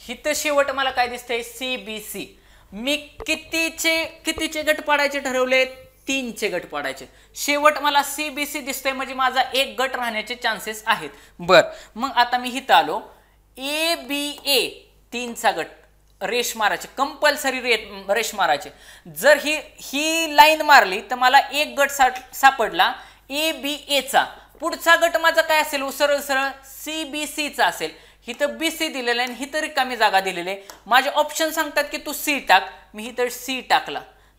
हिथं शेवट मला काय दिसतंय? CBC. मी कितीचे गट पाडायचे ठरवले? 3चे गट पाडायचे. शेवट मला CBC दिसतोय, म्हणजे माझा एक गट राहण्याचे चान्सेस आहेत. बर, मग आता मी हिथं आलो. ABA 3चा गट रेश मारायचे, कंपल्सरी रेश मारायचे. जर ही लाईन मारली तर मला एक गट सापडला ABAचा. पुढचा गट माझा काय असेल? सरळ CBCचा असेल. हिथं BC दिलेलं आहे आणि हिथं रिकामी जागा दिलेली आहे. माझे ऑप्शन सांगतात की तू C टाक. मी हिथं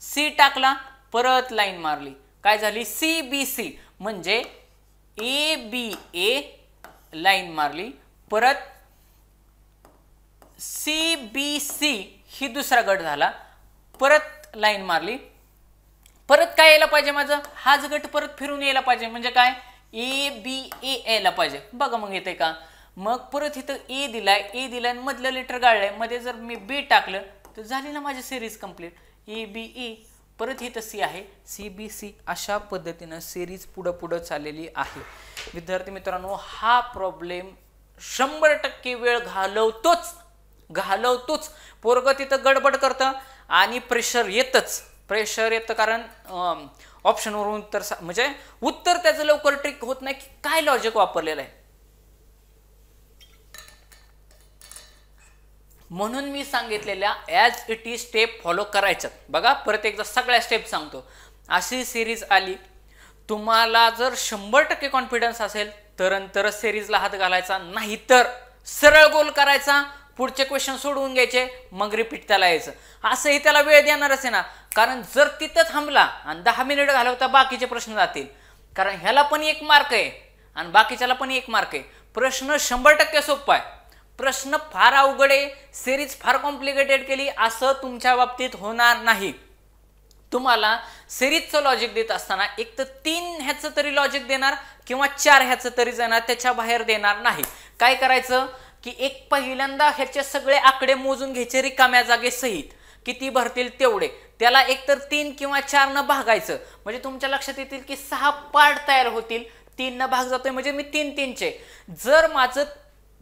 C टाकला, परत लाईन मारली, काय झाली? CBC. म्हणजे ABA लाईन मारली, परत CBC ही दुसरा गट झाला, परत लाईन मारली, परत काय यायला पाहिजे माझं? हाच गट परत फिरून यायला पाहिजे. म्हणजे काय? ABA यायला पाहिजे. बघा मग येते का? मग परत इथं ए दिलाय मधलं लेटर गाळलंय, मध्ये जर मी B टाकलं तर झाली ना माझी सिरीज कंप्लीट. ABA परत इथं सी आहे, सी बी सी, अशा पद्धतीनं सिरीज पुढं चाललेली आहे. विद्यार्थी मित्रांनो, हा प्रॉब्लेम 100% वेळ घालवतोच. पोरग तिथं गडबड करतं आणि प्रेशर येतं, कारण ऑप्शनवरून उत्तर म्हणजे उत्तर त्याचं लवकर ट्रिक होत नाही की काय लॉजिक वापरलेलं आहे. म्हणून मी सांगितलेल्या as it is step follow करायच्यात. बघा परत एकदा सगळ्या स्टेप सांगतो. अशी सिरीज आली, तुम्हाला जर 100% कॉन्फिडन्स असेल तर सिरीजला हात घालायचा, नाही तर सरळ गोल करायचा, पुढचे क्वेश्चन सोडवून घ्यायचे, मग रिपीट त्याला यायचं. असंही त्याला वेळ देणारच आहे ना, कारण जर तिथं थांबला आणि 10 मिनिट घालवता बाकीचे प्रश्न जातील, कारण ह्याला पण 1 मार्क आहे आणि बाकीच्याला पण 1 मार्क आहे. प्रश्न 100% सोपा आहे, प्रश्न फार अवघड आहे, सिरीज फार कॉम्प्लिकेटेड केली असं तुमच्या बाबतीत होणार नाही. तुम्हाला सिरीजचं लॉजिक देत असताना एक तर 3 ह्याचं तरी लॉजिक देणार किंवा 4 ह्याचं तरी देणार, त्याच्या बाहेर देणार नाही. काय करायचं की एक पहिल्यांदा ह्याचे सगळे आकडे मोजून घ्यायचे रिकाम्या जागे सहित, किती भरतील तेवढे, त्याला एकतर 3 किंवा 4 न भागायचं, म्हणजे तुमच्या लक्षात येतील की 6 पार्ट तयार होतील. 3 न भाग जातोय म्हणजे मी 3 जर माझं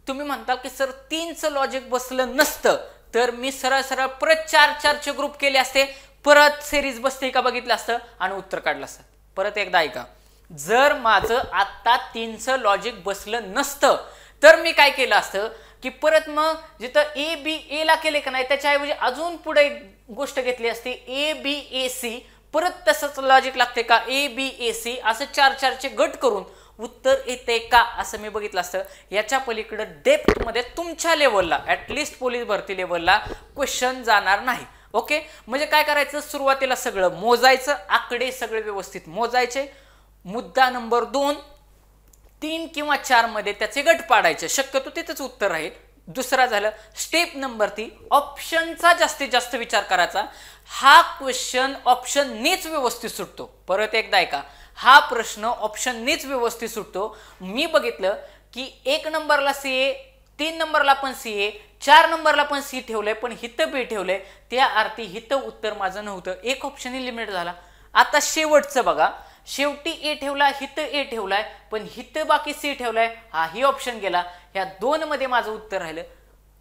तुम्ही म्हणता की सर 3चं लॉजिक बसलं नसतं तर मी सरळ परत 4 ग्रुप केले असते, परत सिरीज बसते का बघितलं असतं आणि उत्तर काढलं असतं. परत एकदा ऐका, जर माझं आता 3चं लॉजिक बसलं नसतं तर मी काय केलं असतं की परत मग जिथं ए बी ए ला केले का नाही त्याच्याऐवजी अजून पुढे गोष्ट घेतली असती, ए बी ए सी, परत तसंच लॉजिक लागते का ए बी ए सी, असं 4 गट करून उत्तर येते का असं मी बघितलं असतं. याच्या पलीकडे डेप्थ मध्ये तुमच्या लेवलला, ऍटलिस्ट पोलीस भरती लेवलला क्वेश्चन जाणार नाही. ओके, म्हणजे काय करायचं, सुरुवातीला सगळं मोजायचं, आकडे सगळे व्यवस्थित मोजायचे. मुद्दा नंबर 2, 3 किंवा 4 मध्ये त्याचे गट पाडायचे, शक्यतो तिथेच उत्तर राहील. दुसरा झालं स्टेप नंबर 3, ऑप्शनचा जास्तीत जास्त विचार करायचा. हा क्वेश्चन ऑप्शननीच व्यवस्थित सुटतो. परत एकदा ऐका, हा प्रश्न ऑप्शननीच व्यवस्थित सुटतो. मी बघितलं की 1 नंबरला सी ए, 3 नंबरला पण सी ए, 4 नंबरला पण सी ठेवलंय, पण हिथं बी ठेवलंय, त्या अर्थी हिथं उत्तर माझं नव्हतं, एक ऑप्शन लिमिट झाला. आता शेवटचं बघा, शेवटी ए ठेवला, हिथं ए ठेवलाय, पण हिथं बाकी सी ठेवलाय, हा ही ऑप्शन गेला. ह्या 2 मध्ये माझं उत्तर राहिलं.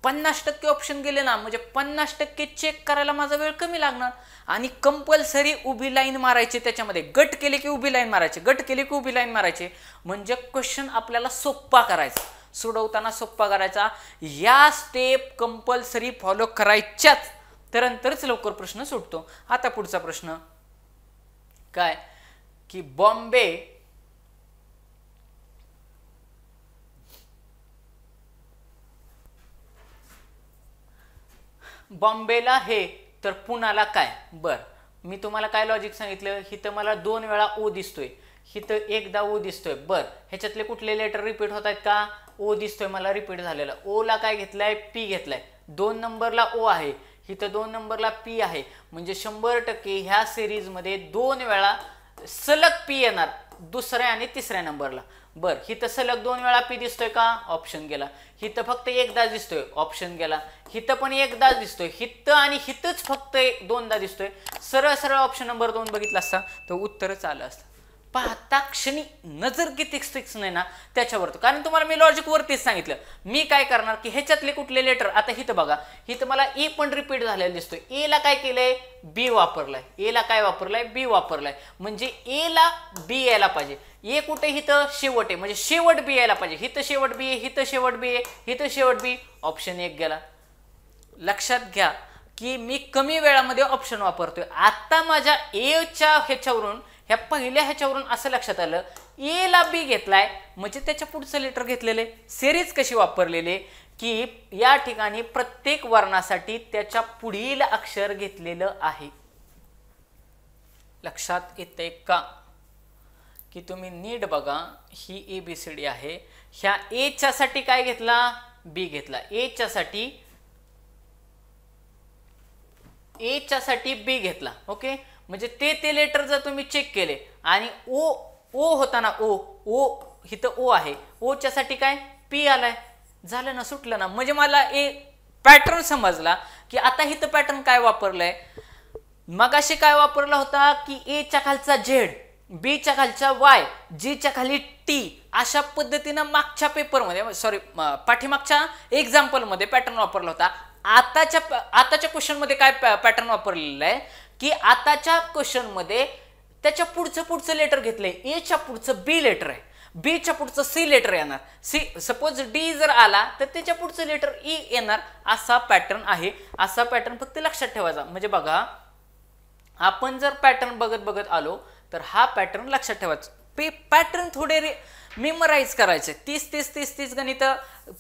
50% ऑप्शन गेले ना, म्हणजे 50% चेक करायला माझा वेळ कमी लागणार. आणि कंपल्सरी उभी लाईन मारायची, त्याच्यामध्ये गट केले की उभी लाईन मारायची, गट केले की उभी लाईन मारायची, म्हणजे क्वेश्चन आपल्याला सोपा करायचा, सोडवताना सोपा करायचा. या स्टेप कंपल्सरी फॉलो करायच्याच, तरच लवकर प्रश्न सुटतो. आता पुढचा प्रश्न काय की बॉम्बेला हे तर पुण्याला काय. बर, मी तुम्हाला काय लॉजिक सांगितलं, हिथं मला 2 वेळा ओ दिसतोय, हिथं एकदा ओ दिसतोय. बर, ह्याच्यातले कुठले लेटर रिपीट होत आहेत का, ओ दिसतोय मला रिपीट झालेला. ओ ला काय घेतलाय, पी घेतलाय. 2 नंबरला ओ आहे, हिथं 2 नंबरला पी आहे, म्हणजे 100% ह्या सिरीज मध्ये 2 वेळा सलग पी येणार, दुसऱ्या आणि तिसऱ्या नंबरला. बर, हिथं सलग 2 वेळा पी दिसतोय का, ऑप्शन गेला. हिथं फक्त एकदा दिसतोय, ऑप्शन गेला. हिथं पण एकदा दिसतोय, हिथं आणि हिथंच फक्त 2दा दिसतोय, सरळ ऑप्शन नंबर 2 बघितला असता तर उत्तरच आलं असतं. पाहता क्षणी नजर किती फिक्स नाही ना त्याच्यावर, कारण तुम्हाला मी लॉजिक वरतीच सांगितलं. मी काय करणार की ह्याच्यातले कुठले लेटर, आता हिथं बघा, हिथं मला ए पण रिपीट झालेला दिसतोय, ए ला काय केलंय, बी वापरलाय, ए ला काय वापरलाय, बी वापरलाय, म्हणजे ए ला बी यायला पाहिजे. ए कुठे, हिथं शेवट आहे, म्हणजे शेवट बी यायला पाहिजे. हिथं शेवट बी आहे, हिथं शेवट बी आहे, हिथं शेवट बी, ऑप्शन 1 गेला. लक्षात घ्या की मी कमी वेळामध्ये ऑप्शन वापरतोय. आता माझ्या ए च्या ह्याच्यावरून, ह्या पहिल्या ह्याच्यावरून असं लक्षात आलं, ए ला बी घेतलाय म्हणजे त्याच्या पुढचं लेटर घेतलेले. सिरीज कशी वापरलेले की या ठिकाणी प्रत्येक वर्णासाठी त्याच्या पुढील अक्षर घेतलेलं आहे. लक्षात येते का की तुम्ही नीट बघा, ही ABCD आहे, ह्या ए च्या साठी काय घेतला, बी घेतला, ए च्या साठी बी घेतला. ओके, म्हणजे ते लेटर जर तुम्ही चेक केले आणि ओ होता ना, ओ इथं ओ आहे, ओ च्या साठी काय पी आलाय, झालं ना, सुटलं ना. म्हणजे मला पॅटर्न समजला की आता इथं पॅटर्न काय वापरलंय, मगाशी काय वापरला होता की ए च्या खालचा झेड, बी च्या खालचा वाय, जी च्या खाली टी, अशा पद्धतीनं मागच्या पेपरमध्ये सॉरी पाठीमागच्या एक्झाम्पलमध्ये पॅटर्न वापरला होता. आताच्या क्वेश्चन मध्ये काय पॅटर्न वापरलेला आहे की आताच्या क्वेश्चन मध्ये त्याच्या पुढचं लेटर घेतलंय. ए च्या पुढचं बी लेटर आहे, बी च्या पुढचं सी लेटर येणार, सी सपोज डी जर आला तर त्याच्या पुढचं लेटर ई येणार. असा पॅटर्न आहे. असा पॅटर्न फक्त लक्षात ठेवायचा. म्हणजे बघा आपण जर पॅटर्न बघत आलो तर हा पॅटर्न लक्षात ठेवायचा. पॅटर्न थोडे मेमराईज करायचे. 30 गणित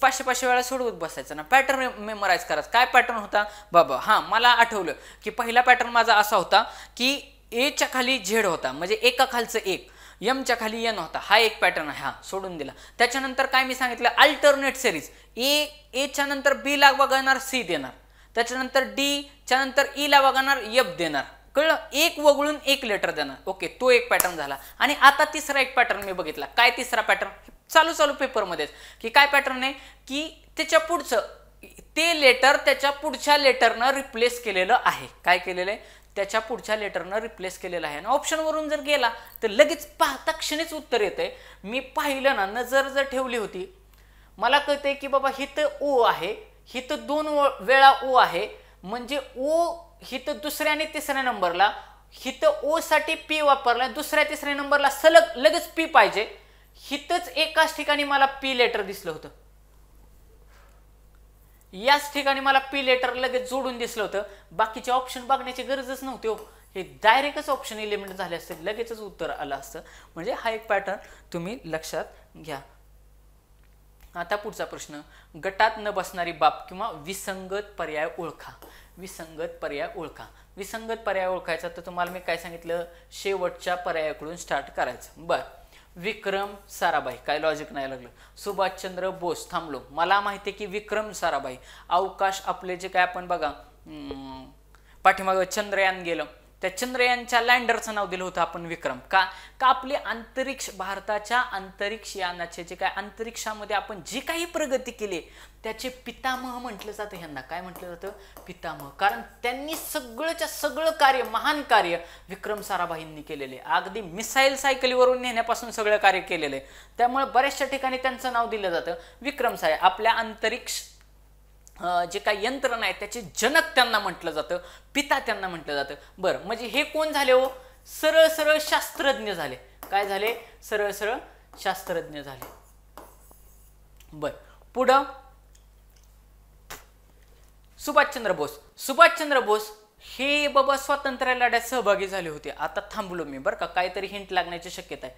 500 वेळा सोडवत बसायचं ना. पॅटर्न मेमराईज करायचं. काय पॅटर्न होता बाबा? हा मला आठवलं की पहिला पॅटर्न माझा असा होता की ए च्या खाली झेड होता, म्हणजे एका खालचं एक, एम च्या खाली एन होता. हा एक पॅटर्न आहे, हा सोडून दिला. त्याच्यानंतर काय मी सांगितलं, अल्टरनेट सिरीज. ए च्या नंतर बी ला वगळणार सी देणार, त्याच्यानंतर डी च्या नंतर ई ला वगळणार एफ देणार. कळलं? एक वगळून एक लेटर देणार. ओके, तो एक पॅटर्न झाला. आणि आता तिसरा एक पॅटर्न मी बघितला. काय तिसरा पॅटर्न? चालू पेपरमध्येच की काय पॅटर्न आहे की त्याच्या पुढचं ते लेटर त्याच्या पुढच्या लेटरनं रिप्लेस केलेलं आहे. काय केलेलं आहे? त्याच्या पुढच्या लेटरनं रिप्लेस केलेलं आहे. आणि ऑप्शनवरून जर गेला तर लगेच पाहता क्षणीच उत्तर येतंय. मी पाहिलं ना, नजर जर ठेवली होती, मला कळतंय की बाबा हिथं ओ आहे, हिथं 2 वेळा ओ आहे, म्हणजे ओ हिथं दुसऱ्या आणि तिसऱ्या नंबरला, हिथं ओ साठी पी वापरला, दुसऱ्या तिसऱ्या नंबरला सलग लगेच पी पाहिजे. हिथंच एकाच ठिकाणी मला पी लेटर दिसलं होतं, याच ठिकाणी मला पी लेटर लगेच जोडून दिसलं होतं. बाकीचे ऑप्शन बघण्याची गरजच नव्हती हो. हे डायरेक्टच ऑप्शन एलिमेंट झाले असते, लगेचच उत्तर आलं असतं. म्हणजे हा एक पॅटर्न तुम्ही लक्षात घ्या. आता पुढचा प्रश्न, गटात न बसणारी बाब किंवा विसंगत पर्याय ओळखा. विसंगत पर्याय ओळखा. विसंगत पर्याय ओळखायचा तर तुम्हाला मी काय सांगितलं, शेवटच्या पर्यायाकडून स्टार्ट करायचं. बर, विक्रम साराभाई, काय लॉजिक नाही लागलं. सुभाषचंद्र बोस, थांबलो. मला माहिती आहे की विक्रम साराभाई, अवकाश आपले जे काय आपण बघा पाठीमागं चंद्रयान गेलं, त्या चंद्रयानच्या लँडरचं नाव दिलं होतं आपण विक्रम. का आपले अंतरिक्ष, भारताच्या अंतरिक्ष यानाचे जे काय अंतरिक्षामध्ये आपण जी काही प्रगती केली त्याचे पितामह म्हटलं जातं. ह्यांना काय म्हटलं जातं? पितामह. कारण त्यांनी सगळंच्या सगळं कार्य, महान कार्य विक्रम साराभाईंनी केलेले. अगदी मिसाईल सायकलीवरून नेण्यापासून सगळं कार्य केलेलं आहे. त्यामुळे बऱ्याचशा ठिकाणी त्यांचं नाव दिलं जातं विक्रम साहेब. आपल्या अंतरिक्ष जे काही यंत्रणा आहे त्याचे जनक त्यांना म्हटलं जातं, पिता त्यांना म्हटलं जातं. बरं, म्हणजे हे कोण झाले हो? सरळ सरळ शास्त्रज्ञ झाले. काय झाले? सरळ सरळ शास्त्रज्ञ झाले. बर, पुढं सुभाषचंद्र बोस. सुभाषचंद्र बोस हे बाबा स्वातंत्र्य लढ्यात सहभागी झाले होते. आता थांबलो मी बरं का, काहीतरी हिंट लागण्याची शक्यता आहे.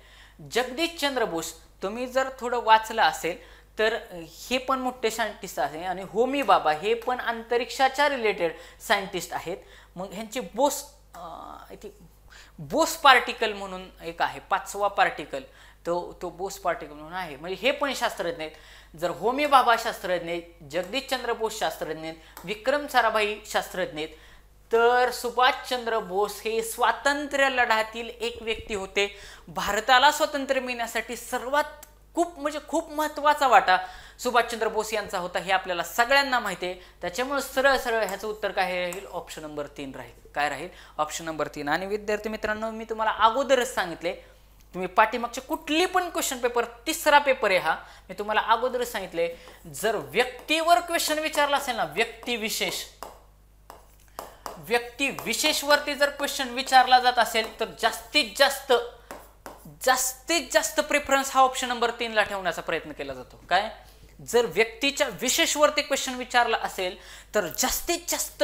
जगदीशचंद्र बोस, तुम्ही जर थोडं वाचलं असेल तर हे पण मोठे सायंटिस्ट आहे. आणि होमी बाबा हे पण अंतरिक्षाच्या रिलेटेड सायंटिस्ट आहेत. मग ह्यांचे बोस पार्टिकल म्हणून एक आहे, 5वा पार्टिकल, तो बोस पार्टिकल म्हणून आहे. म्हणजे हे पण शास्त्रज्ञ आहेत. जर होमी बाबा शास्त्रज्ञ आहेत, जगदीशचंद्र बोस शास्त्रज्ञ आहेत, विक्रम साराभाई शास्त्रज्ञ आहेत, तर सुभाषचंद्र बोस हे स्वातंत्र्य लढ्यातील एक व्यक्ती होते. भारताला स्वातंत्र्य मिळण्यासाठी खूप महत्त्वाचा वाटा सुभाषचंद्र बोस यांचा होता, हे आपल्याला सगळ्यांना माहिती आहे. त्याच्यामुळे सरळ सरळ ह्याचं उत्तर काय राहील? ऑप्शन नंबर 3 राहील. काय राहील? Option number 3. आणि विद्यार्थी मित्रांनो, मी तुम्हाला अगोदरच सांगितले, तुम्ही पाठीमागचे कुठली पण क्वेश्चन पेपर, तिसरा पेपर आहे हा, मी तुम्हाला अगोदरच सांगितले, जर व्यक्तीवर क्वेश्चन विचारला असेल ना, व्यक्तिविशेषवरती जर क्वेश्चन विचारला जात असेल तर जास्तीत जास्त प्रेफरन्स हा ऑप्शन नंबर 3 ला ठेवण्याचा प्रयत्न केला जातो. काय? जर व्यक्तीच्या विशेषवरती क्वेश्चन विचारला असेल तर जास्तीत जास्त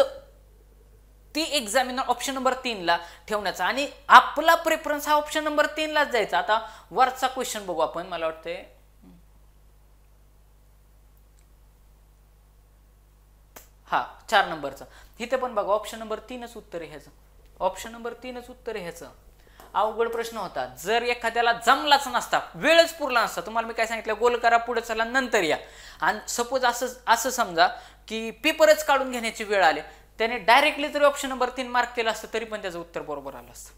ती एक्झामिनर ऑप्शन नंबर 3 ला ठेवण्याचा, आणि आपला प्रेफरन्स हा ऑप्शन नंबर 3 लाच जायचा. आता वरचा क्वेश्चन बघू आपण. मला वाटते हा 4 नंबरचा. इथे पण बघा ऑप्शन नंबर 3च उत्तर आहे ह्याचं. ऑप्शन नंबर 3च उत्तर आहे ह्याचं. अवघड प्रश्न होता. जर एखाद्याला जमलाच नसता, वेळच पुरला नसता, तुम्हाला मी काय सांगितलं, गोल करा, पुढे चला, नंतर या. आणि सपोज असं समजा की पेपरच काढून घेण्याची वेळ आली, त्याने डायरेक्टली जरी ऑप्शन नंबर 3 मार्क केलं असतं तरी पण त्याचं उत्तर बरोबर आलं असतं.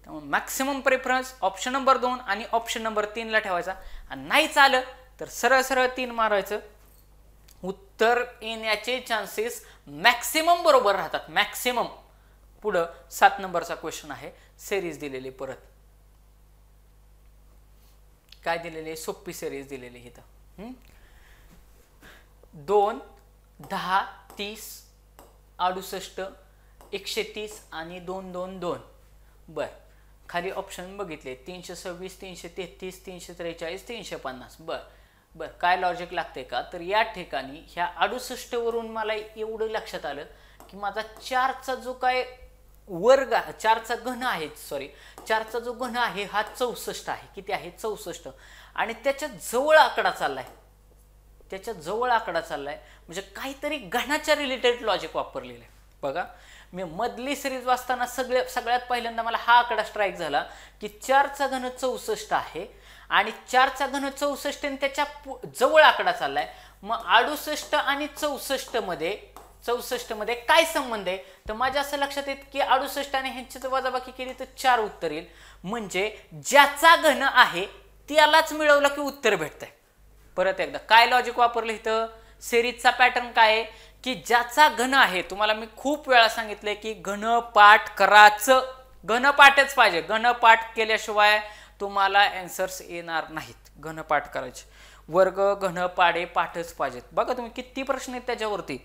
त्यामुळे मॅक्सिमम प्रेफरन्स ऑप्शन नंबर 2 आणि ऑप्शन नंबर 3 ला ठेवायचा. आणि नाहीच आलं तर सरळ सरळ 3 मारायचं. उत्तर येण्याचे चान्सेस मॅक्सिमम बरोबर राहतात. मॅक्सिमम पुढं 7 नंबरचा क्वेश्चन आहे, सिरीज दिलेली परत. काय दिलेली? सोपी सिरीज दिलेली इथं. 2, 10, 30, 68, 130 आणि 2, 2, 2. बर, खाली ऑप्शन बघितले 326, 333, 343, 350. बर, काय लॉजिक लागते का? तर या ठिकाणी ह्या 68 वरून मला एवढं लक्षात आलं की माझा 4चा जो काय वर्ग, 4चा घन आहे, 4चा जो घन आहे हा 64 आहे. किती आहे? 64. आणि त्याच्या जवळ आकडा चाललाय, म्हणजे काहीतरी घनाच्या रिलेटेड लॉजिक वापरलेलं आहे. बघा, मी मधली सिरीज वाचताना सगळ्यात पहिल्यांदा मला हा आकडा स्ट्राईक झाला की 4चा घन 64 आहे आणि 4चा घन 64 आणि त्याच्या जवळ आकडा चाललाय. मग 68 आणि 64 मध्ये काय संबंध आहे? तर माझ्या असं लक्षात येत की 68 आणि ह्यांची वजाबाकी केली तर 4 उत्तर येईल. म्हणजे ज्याचा घन आहे त्यालाच मिळवलं की उत्तर भेटतंय. परत एकदा काय लॉजिक वापरलं इथं? सिरीजचा पॅटर्न काय आहे की ज्याचा घन आहे, तुम्हाला मी खूप वेळा सांगितलंय की घनपाठ करायचं, घनपाठच पाहिजे. घनपाठ केल्याशिवाय तुम्हाला आन्सर्स येणार नाहीत. घनपाठ करायचे, वर्ग घनपाडे पाठच पाहिजेत. बघा तुम्ही किती प्रश्न आहेत त्याच्यावरती.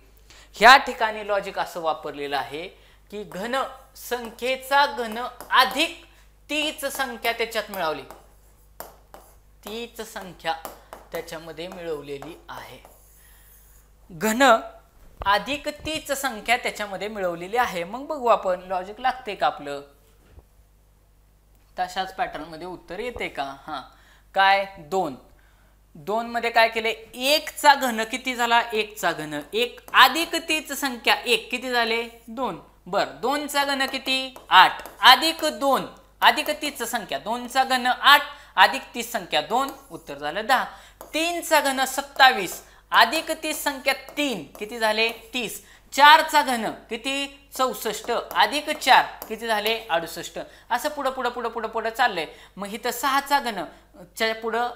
ह्या ठिकाणी लॉजिक असं वापरलेलं आहे की घन संख्येचा घन अधिक तीच संख्या त्याच्यात मिळवली, तीच संख्या त्याच्यामध्ये मिळवलेली आहे. घन अधिक तीच संख्या त्याच्यामध्ये मिळवलेली आहे. मग बघू आपण लॉजिक लागते का आपलं, तशाच पॅटर्न मध्ये उत्तर येते का? हा, काय 2 मध्ये काय केले? 1चा घन किती झाला? 1चा घन 1 अधिक तीच संख्या 1 किती झाले? 2. बर, 2चा घन किती? 8 अधिक 2 अधिक तीच संख्या, 2चा घन 8 अधिक तीच संख्या 2, उत्तर झालं 10. 3चा घन 27 अधिक तीच संख्या 3 किती झाले? 30. 4चा घन किती? 64 अधिक 4 किती झाले? 68. असं पुढं चाललंय. मग इथं 6चा घन च्या पुढं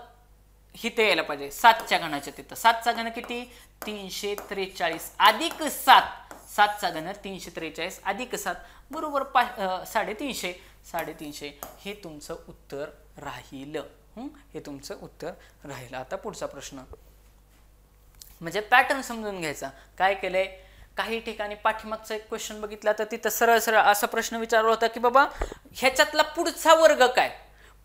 इथं यायला पाहिजे 7च्या घनाच्या तिथं. 7चा घन किती? 343 अधिक 7. 7चा घन 343 अधिक 7 बरोबर 350. हे तुमचं उत्तर राहिलं. हे तुमचं उत्तर राहिलं. आता पुढचा प्रश्न, म्हणजे पॅटर्न समजून घ्यायचा. काय केलंय? काही ठिकाणी पाठीमागचा एक क्वेश्चन बघितला तर तिथं सरळ असा प्रश्न विचारला होता की बाबा ह्याच्यातला पुढचा वर्ग काय,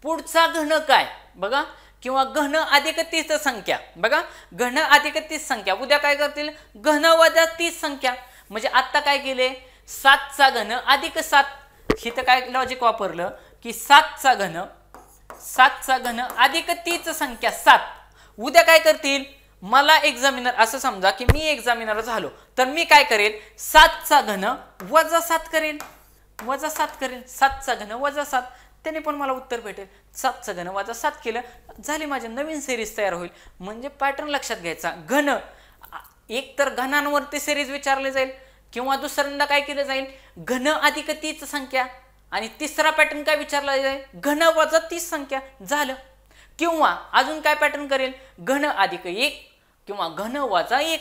पुढचा घन काय, बघा, किंवा घन अधिक तीच संख्या. बघा, घन अधिक तीच संख्या, उद्या काय करतील? घन वजा तीच संख्या. म्हणजे आता काय केले? 7चा घन अधिक 7. इथं काय लॉजिक वापरलं की 7चा घन अधिक तीच संख्या 7. उद्या काय करतील? मला एक्झामिनर, असं समजा की मी एक्झामिनर झालो तर मी काय करेल? 7चा घन वजा 7 करेल, 7चा घन वजा 7, त्याने पण मला उत्तर भेटेल. 7चा घन वजा 7 केलं, झाली माझी नवीन सिरीज तयार होईल. म्हणजे पॅटर्न लक्षात घ्यायचा. घन एक तर घनांवरती सिरीज विचारली जाईल किंवा दुसऱ्यांदा काय केलं जाईल? घन अधिक तीच संख्या. आणि तिसरा पॅटर्न काय विचारला जाईल? घन वजा तीच संख्या. झालं. किंवा अजून काय पॅटर्न करेल? घन अधिक 1 किंवा घन वजा 1,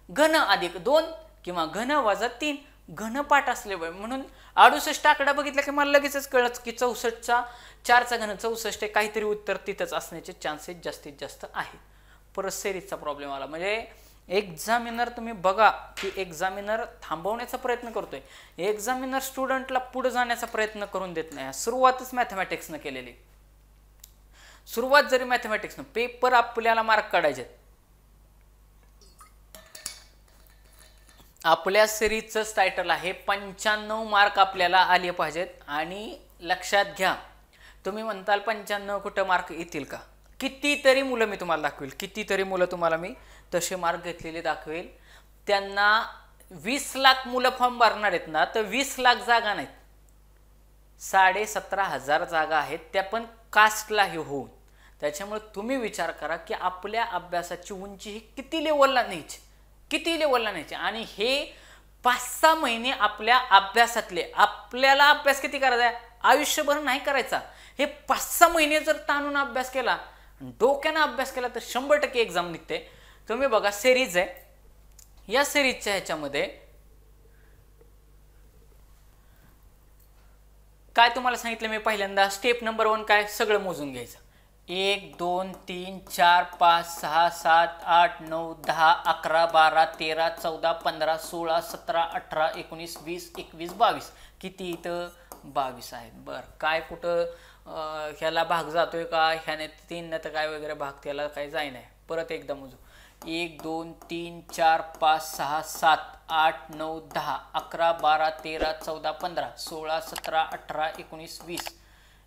घन अधिक 2 किंवा घन वजा 3. घनपाठ असल्यामुळे म्हणून 68 आकडा बघितला की मला लगेचच कळलं की 64चा 4चा घन 64 काहीतरी उत्तर तिथंच असण्याचे चान्सेस जास्तीत जास्त आहेत. परत सिरीजचा प्रॉब्लेम आला. म्हणजे एक्झामिनर तुम्ही बघा की एक्झामिनर थांबवण्याचा प्रयत्न करतोय, एक्झामिनर स्टुडंटला पुढे जाण्याचा प्रयत्न करून देत नाही. सुरुवातच मॅथमॅटिक्सनं केलेली. सुरुवात जरी मॅथमॅटिक्सनं, पेपर आपल्याला मार्क काढायचे, आपल्या सिरीजचं टायटल आहे 95 मार्क आपल्याला आले पाहिजेत. आणि लक्षात घ्या, तुम्ही म्हणताल 95 कुठं मार्क येतील का? कितीतरी मुलं मी तुम्हाला दाखवेल, कितीतरी मुलं तुम्हाला मी तसे मार्क घेतलेले दाखवेल. त्यांना 20 लाख मुलं फॉर्म भरणार आहेत ना, तर 20 लाख जागा नाहीत, 17,500 जागा आहेत, त्या पण कास्टलाही होऊन. त्याच्यामुळे तुम्ही विचार करा की आपल्या अभ्यासाची उंची ही किती लेवलला न्यायची, किती लेवलला न्यायची. आणि हे 5-6 महिने आपल्या अभ्यासातले, आपल्याला अभ्यास किती करायचा आहे? आयुष्यभर नाही करायचा. हे 5-6 महिने जर ताणून अभ्यास केला, डोक्यानं अभ्यास केला तर 100% एक्झाम निघते. तुम्ही बघा, सिरीज आहे, या सिरीजच्या ह्याच्यामध्ये काय तुम्हाला सांगितलं मी पहिल्यांदा, स्टेप नंबर 1 काय, सगळं मोजून घ्यायचं. 1 2 3 4 5 6 7 8 9 10 11 12 13 14 15 16 17 18 19 20 21 22. किती इथं 22 आहेत. बरं, काय कुठं ह्याला भाग जातोय का, ह्याने 3 तर काय वगैरे भाग त्याला काही जाई नाही. परत एकदा मोजू. 1 2 3 4 5 6 7 8 9 10 11 12 13 14 15 16 17 18 19 20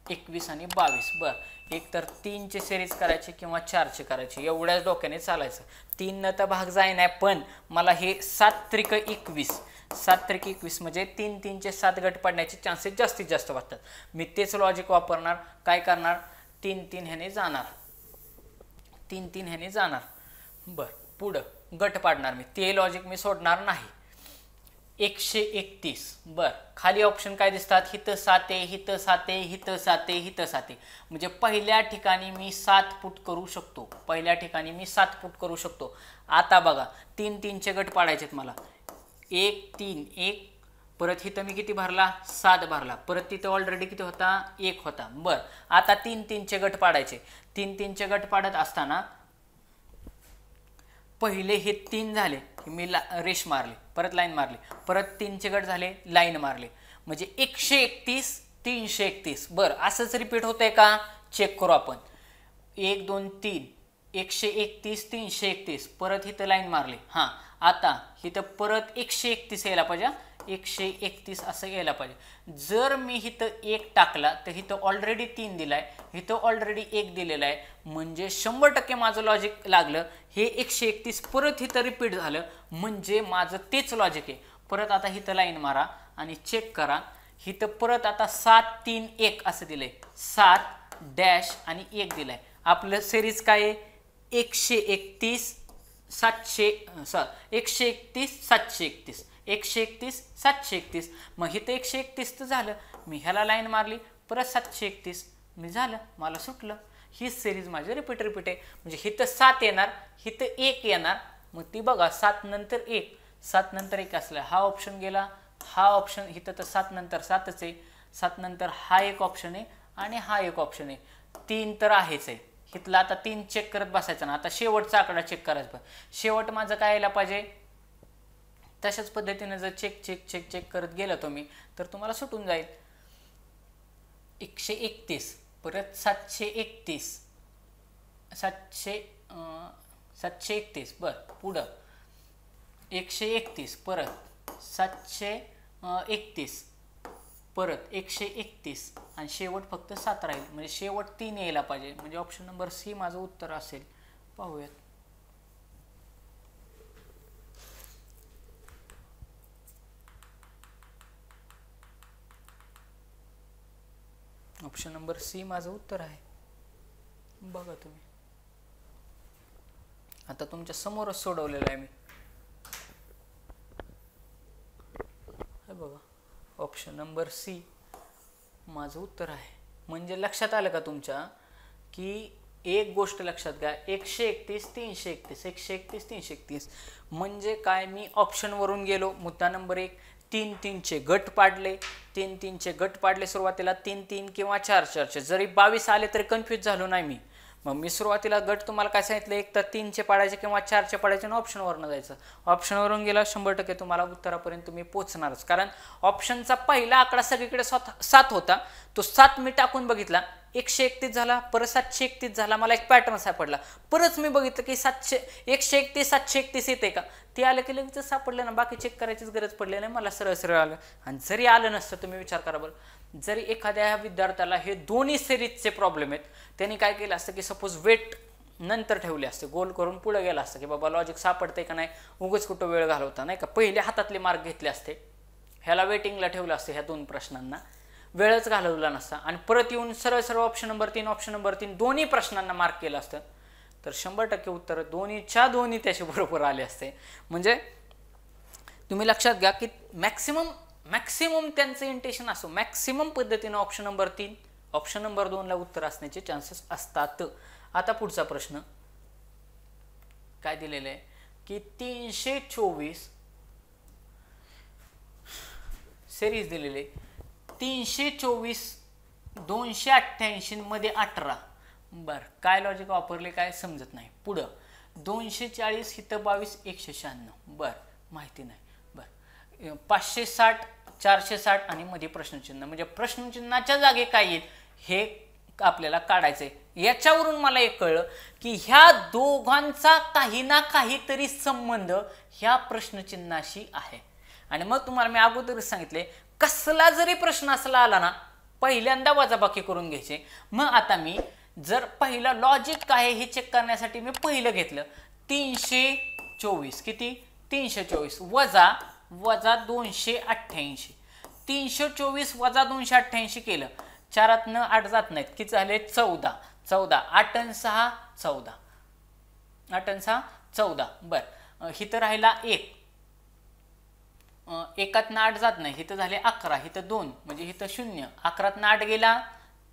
21 आणि 22. बरं, एक तर 3चे सिरीज करायचे किंवा 4चे करायचे, एवढ्याच डोक्याने चालायचं. 3 तर भाग जाई नाही, पण मला हे 7 त्रिक 21, 7 त्रिक 21 म्हणजे 3 3चे 7 गट पडण्याचे चान्सेस जास्तीत जास्त वाटतात. मी तेच लॉजिक वापरणार. काय करणार, 3 3 ह्याने जाणार, 3 3 ह्याने जाणार. बरं, पुढं गट पाडणार मी, ते लॉजिक मी सोडणार नाही. 131. बरं, खाली ऑप्शन काय दिसतात, हिथं 7 आहे, हिथं 7 आहे, हिथं 7 आहे, हिथं 7 आहे. म्हणजे पहिल्या ठिकाणी मी 7 पुट करू शकतो, पहिल्या ठिकाणी मी 7 पुट करू शकतो. आता बघा, 3 3चे गट पाडायचे आहेत मला. 1 3 1, परत इथं मी किती भरला, 7 भरला. परत तिथं ऑलरेडी किती होता, 1 होता. बरं, आता 3 3चे गट पाडायचे. 3 3चे गट पाडत असताना पहिले हे 3 झाले, मी रेष मारली, परत लाईन मारली, परत 3चे गट झाले, लाईन मारली, म्हणजे 131 331. बरं, असंच रिपीट होतंय का, चेक करू आपण. 1 2 3 131 331, परत इथं लाईन मारली. हां, आता इथं परत 131 यायला पाहिजे, 131 असं यायला पाहिजे. जर मी इथं 1 टाकला तर इथं ऑलरेडी 3 दिलाय, इथं ऑलरेडी 1 दिलेला आहे, म्हणजे 100% माझं लॉजिक लागलं. हे 131 परत इथं रिपीट झालं, म्हणजे माझं तेच लॉजिक आहे. परत आता इथं लाईन मारा आणि चेक करा. इथं परत आता 7 3 1 असं दिलंय, 7 डॅश आणि 1 दिलाय. आपलं सिरीज काय आहे, 131 131 731, 131 731. मग इथं 131 तर झालं, मी ह्याला लाईन मारली, परत 731, मी झालं, मला सुटलं. ही सिरीज माझी रिपीट आहे. म्हणजे इथं 7 येणार, इथं 1 येणार. मग ती बघा, 7 नंतर 1, 7 नंतर 1 असलं, हा ऑप्शन गेला, हा ऑप्शन इथं तर 7 नंतर 7च आहे, 7 नंतर हा एक ऑप्शन आहे आणि हा एक ऑप्शन आहे, 3 तर आहेच आहे. इथला आता 3 चेक करत बसायचं ना. आता शेवटचा आकडा चेक करायचा. शेवट माझं काय यायला पाहिजे, तशाच पद्धतीने जर चेक करत गेला तुम्ही तर तुम्हाला सुटून जाईल. 131, परत 731, 731. बरं, पुढं 131, परत 731, परत 131 आणि शेवट फक्त 7 राहील. म्हणजे शेवट 3 यायला पाहिजे. म्हणजे ऑप्शन नंबर सी माझं उत्तर असेल. पाहूयात. ऑप्शन नंबर सी माझं उत्तर आहे. बघा तुम्ही, आता तुमच्या समोरच सोडवलेलं आहे मी. हे बघा, ऑप्शन नंबर सी माझं उत्तर आहे. म्हणजे लक्षात आलं का तुमच्या, की एक गोष्ट लक्षात घ्या, 131 331, 131 331 म्हणजे काय, मी ऑप्शनवरून गेलो. मुद्दा नंबर 1, 3 3चे गट पाडले, 3 3चे गट पाडले सुरुवातीला, 3 3 किंवा 4 4चे. जरी 22 आले तरी कन्फ्यूज झालो नाही मी. मग मी सुरुवातीला गट तुम्हाला काय सांगितलं, एक तर 3चे पाडायचे किंवा 4चे पाडायचे आणि ऑप्शनवरून जायचं. ऑप्शनवरून गेला 100% तुम्हाला उत्तरापर्यंत तुम्ही पोहोचणारच. कारण ऑप्शनचा पहिला आकडा सगळीकडे 7 होता, तो 7 मी टाकून बघितला, 131 झाला, परत 731 झाला. मला एक पॅटर्न सापडला. परत मी बघितलं की 131 731 येते का, ते आलं की लगेच सापडलं ना. बाकी चेक करायचीच गरज पडली नाही, मला सरळ आलं. आणि जरी आलं नसतं, तुम्ही विचार करा बरं, जरी एखाद्या विद्यार्थ्याला हे दोन्ही सिरीजचे प्रॉब्लेम आहेत, त्यांनी काय केलं असतं की सपोज वेट नंतर ठेवले असते, गोल करून पुढे गेला असतं की बाबा लॉजिक सापडते का नाही, उगाच कुठं वेळ घालवता नाही का, पहिले हातातले मार्क घेतले असते, ह्याला वेटिंगला ठेवलं असतं, ह्या 2 प्रश्नांना वेळच घालवला नसता आणि परत येऊन सरळ ऑप्शन नंबर 3 दोन्ही प्रश्नांना मार्क केलं असतं, तर 100% उत्तर दोन्ही त्याच्या बरोबर आले असते. म्हणजे तुम्ही लक्षात घ्या की मॅक्सिमम त्यांचं इंटेन्शन असो, मॅक्सिमम पद्धतीनं ऑप्शन नंबर 3 ऑप्शन नंबर 2 ला उत्तर असण्याचे चान्सेस असतात. आता पुढचा प्रश्न काय दिलेलं आहे की 324 सिरीज दिलेले, 324 288 मध्ये 18. बर, काय लॉजिक वापरले काय समजत नाही. पुढं 240 इथं 22 196. बर, माहिती नाही. बर, 560 460 आणि मध्ये प्रश्नचिन्ह, म्हणजे प्रश्नचिन्हाच्या जागी काय येईल हे आपल्याला काढायचंय. याच्यावरून मला एक कळलं की ह्या दोघांचा काही ना काहीतरी संबंध ह्या प्रश्नचिन्हाशी आहे. आणि मग तुम्हाला मी अगोदरच सांगितले, कसला जरी प्रश्न असला आला ना, पहिल्यांदा वजाबाकी करून घ्यायचे. मग आता मी जर पहिलं लॉजिक काय हे चेक करण्यासाठी मी पहिलं घेतलं 324. किती? 324 वजा 288. 324 वजा 288 केलं, 4तनं 8 जात नाहीत, किती झाले 14. 8 आणि 6 14. 8 आणि 6 14. बर, इथं राहिला 1. 1तनं 8 जात नाही, इथं झाले 11. इथं 2 म्हणजे इथं 0. 11तनं 8 गेला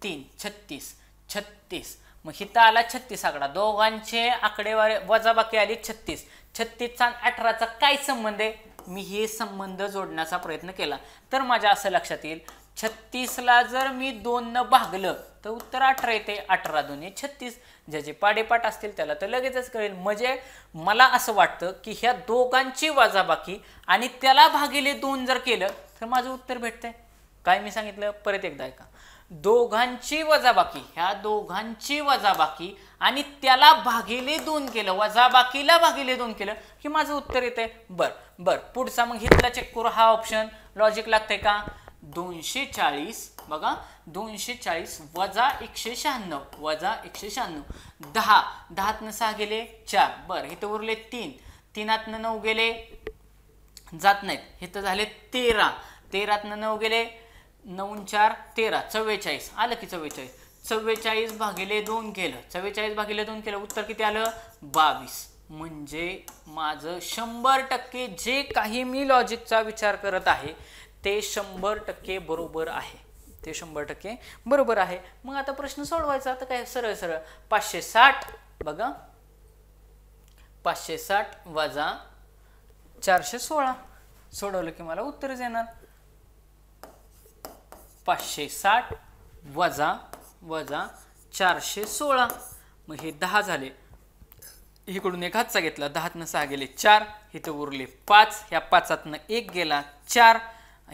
3. 36. मग इथं आला 36 आकडा. दोघांचे आकडेवारी वजाबाकी आली 36. 36चा आणि 18चा काय संबंध आहे? मी हे संबंध जोडण्याचा प्रयत्न केला तर माझ्या असं लक्षात येईल, 36ला जर मी 2 भागलं तर उत्तर 18 येते. 18 2 36. ज्याचे पाडेपाठ असतील त्याला तर लगेचच कळेल. म्हणजे मला असं वाटतं की ह्या दोघांची वजाबाकी आणि त्याला भागिले 2 जर केलं तर माझं उत्तर भेटतंय. काय मी सांगितलं परत एकदा ऐका. दोघांची वजाबाकी, ह्या दोघांची वजाबाकी आणि त्याला भागिले 2 केलं, वजाबाकीला भागिले 2 केलं की माझं उत्तर येते. बर, पुढचा मग हितला चेक करू. हा ऑप्शन लॉजिक लागतंय का? 240 बघा, 240 वजा 196 वजा 196. 10तनं 6 गेले 4. बर, इथं उरले 3. 3तनं 9 गेले जात नाहीत, इथं झाले 13. 13तनं 9 गेले 9 4 13. 44 आलं की 44. 44 भागिले 2 केलं, 44 भागिले 2 केलं, उत्तर किती आलं 22. म्हणजे माझं 100% जे काही मी लॉजिकचा विचार करत आहे ते 100% बरोबर आहे. ते 100% बरोबर आहे. मग आता प्रश्न सोडवायचा. आता काय सरळ 560 बघा, 560 वजा 416 सोडवलं की मला उत्तरच येणार. 560 वजा 416. मग हे 10 झाले. इकडून एक हातचा घेतला, 10तनं 6 गेले 4. इथं उरले 5. ह्या 5तनं 1 गेला 4.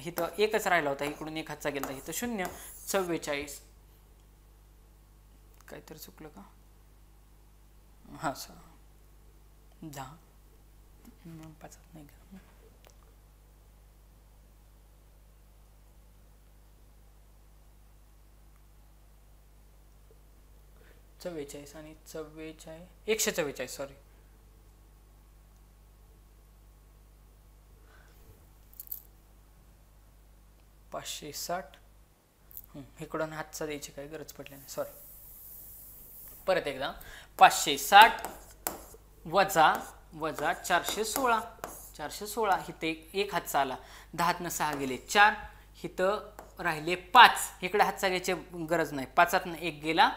इथं एकच राहिला होता, इकडून एक हातचा गेला, इथं 0. 44. काहीतरी चुकलं का? हा 10 5 नाही गेला. 44 आणि 44 144. सॉरी, $560. इकडून हातचा द्यायची काही गरज पडली नाही. सॉरी, परत एकदा 560 वजा 416. 416 इथे एक हातचा आला, 10तनं 6 गेले 4. इथं राहिले 5. इकडे हातचा घ्यायची गरज नाही. 5तनं 1 गेला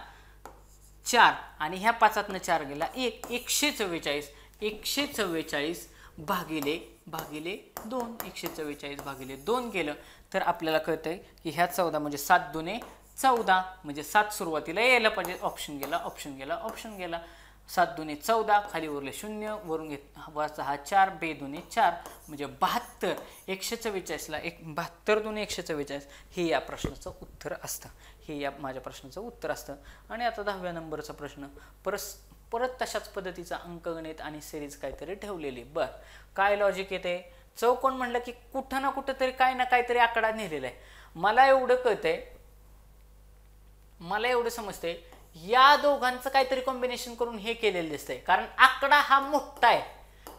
4 आणि ह्या 5तनं 4 गेला 1. 144. 144 भागिले 2. 144 भागिले 2 केलं तर आपल्याला कळतंय की ह्या 14 म्हणजे 7 दुने 14. म्हणजे 7 सुरुवातीला यायला पाहिजे. ऑप्शन गेला. 7 दुने 14. खाली उरले 0. वरून वरचा हा 4. बे दुने 4 म्हणजे 72. 144ला 72 दुने 144 हे या प्रश्नाचं उत्तर असतं. हे या माझ्या प्रश्नाचं उत्तर असतं. आणि आता 10व्या नंबरचा प्रश्न परत तशाच पद्धतीचा अंकगणित आणि सिरीज काहीतरी ठेवलेली. बर, काय लॉजिक येते? चौकोन म्हणलं की कुठं ना कुठं तरी काय ना काहीतरी आकडा नेलेला आहे. मला एवढं कळतंय, मला एवढं समजतंय, या दोघांचं काहीतरी कॉम्बिनेशन करून हे केलेलं दिसतंय. कारण आकडा हा मोठा आहे.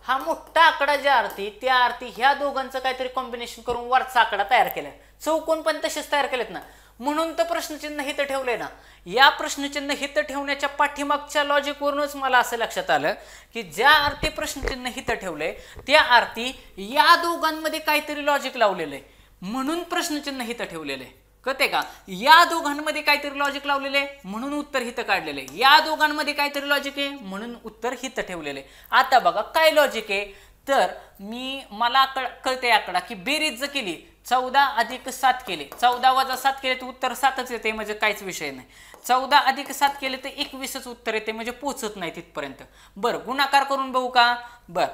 हा मोठा आकडा ज्या अर्थी त्या अर्थी ह्या दोघांचं काहीतरी कॉम्बिनेशन करून वरचा आकडा तयार केलाय. चौकोन पण तसेच तयार केलेत ना, म्हणून तर प्रश्नचिन्ह हित ठेवलंय ना. या प्रश्नचिन्ह हित ठेवण्याच्या पाठीमागच्या लॉजिकवरूनच मला असं लक्षात आलं की ज्या अर्थी प्रश्नचिन्ह हित ठेवलंय त्या अर्थी या दोघांमध्ये काहीतरी लॉजिक लावलेलं आहे, म्हणून प्रश्नचिन्ह हित ठेवलेलं आहे. कळते का? या दोघांमध्ये काहीतरी लॉजिक लावलेलं आहे म्हणून उत्तर हित काढलेलं आहे. या दोघांमध्ये काहीतरी लॉजिक आहे म्हणून उत्तर हित ठेवलेलं आहे. आता बघा काय लॉजिक आहे तर मला कळते आकडा की बेरीज जर केली 14 अधिक 7 केले, 14 वजा 7 केले तर उत्तर 7च येते, म्हणजे काहीच विषय नाही. 14 अधिक 7 केले तर 21च उत्तर येते, म्हणजे पोचत नाही तिथपर्यंत. बरं, गुणाकार करून बघू का? बरं,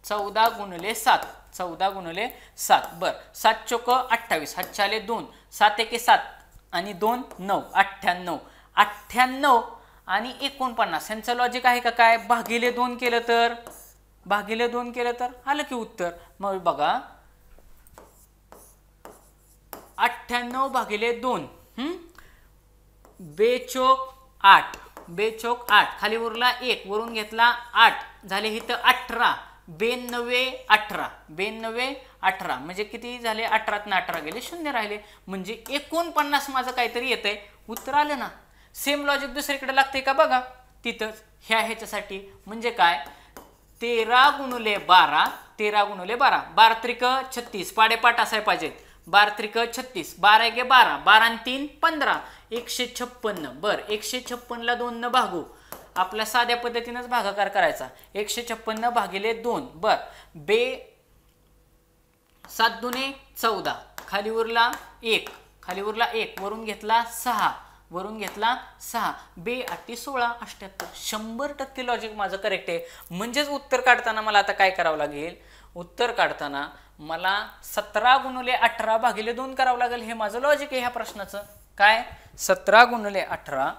14 गुणिले 7, 14 गुणिले 7. बरं, 7 चोक 28, हातचे आले 2, 7 एके 7 आणि 2 9, 98. 98 आणि 49 यांचं लॉजिक आहे का काय? भागिले 2 केलं तर, भागिले 2 केलं तर आलं की उत्तर. मग बघा 98 भागिले 2, बेचोक 8, बेचोक 8, खाली उरला 1, वरून घेतला 8, झाले इथं 18, 92 18, 92 18, म्हणजे किती झाले? 18तनं 18 गेले, 0 राहिले, म्हणजे 49 माझं काहीतरी येतंय, उत्तर आलं ना. सेम लॉजिक दुसरीकडे लागते का बघा तिथंच ह्याच्यासाठी. म्हणजे काय? 13 गुणिले 12, 13 गुणिले 12, 12 त्रिक 36, पाडेपाठ असाय पाहिजेत. 12 त्रिक 36, 12 एके 12, 12 आणि 3 15, 156. बरं, 156 ला 2 न भागू, आपल्या साध्या पद्धतीनंच भागाकार करायचा. 156 भागिले 2. बर, बे 7 दुने 14, खाली उरला 1, खाली उरला 1, वरून घेतला 6, वरून घेतला 6, बे 8 16 78. 100% लॉजिक माझं करेक्ट आहे. म्हणजेच उत्तर काढताना मला आता काय करावं लागेल? उत्तर काढताना मला 17 गुणिले 18 भागिले 2 करावं लागेल. हे माझं लॉजिक आहे ह्या प्रश्नाचं. काय? 17 गुणिले 18,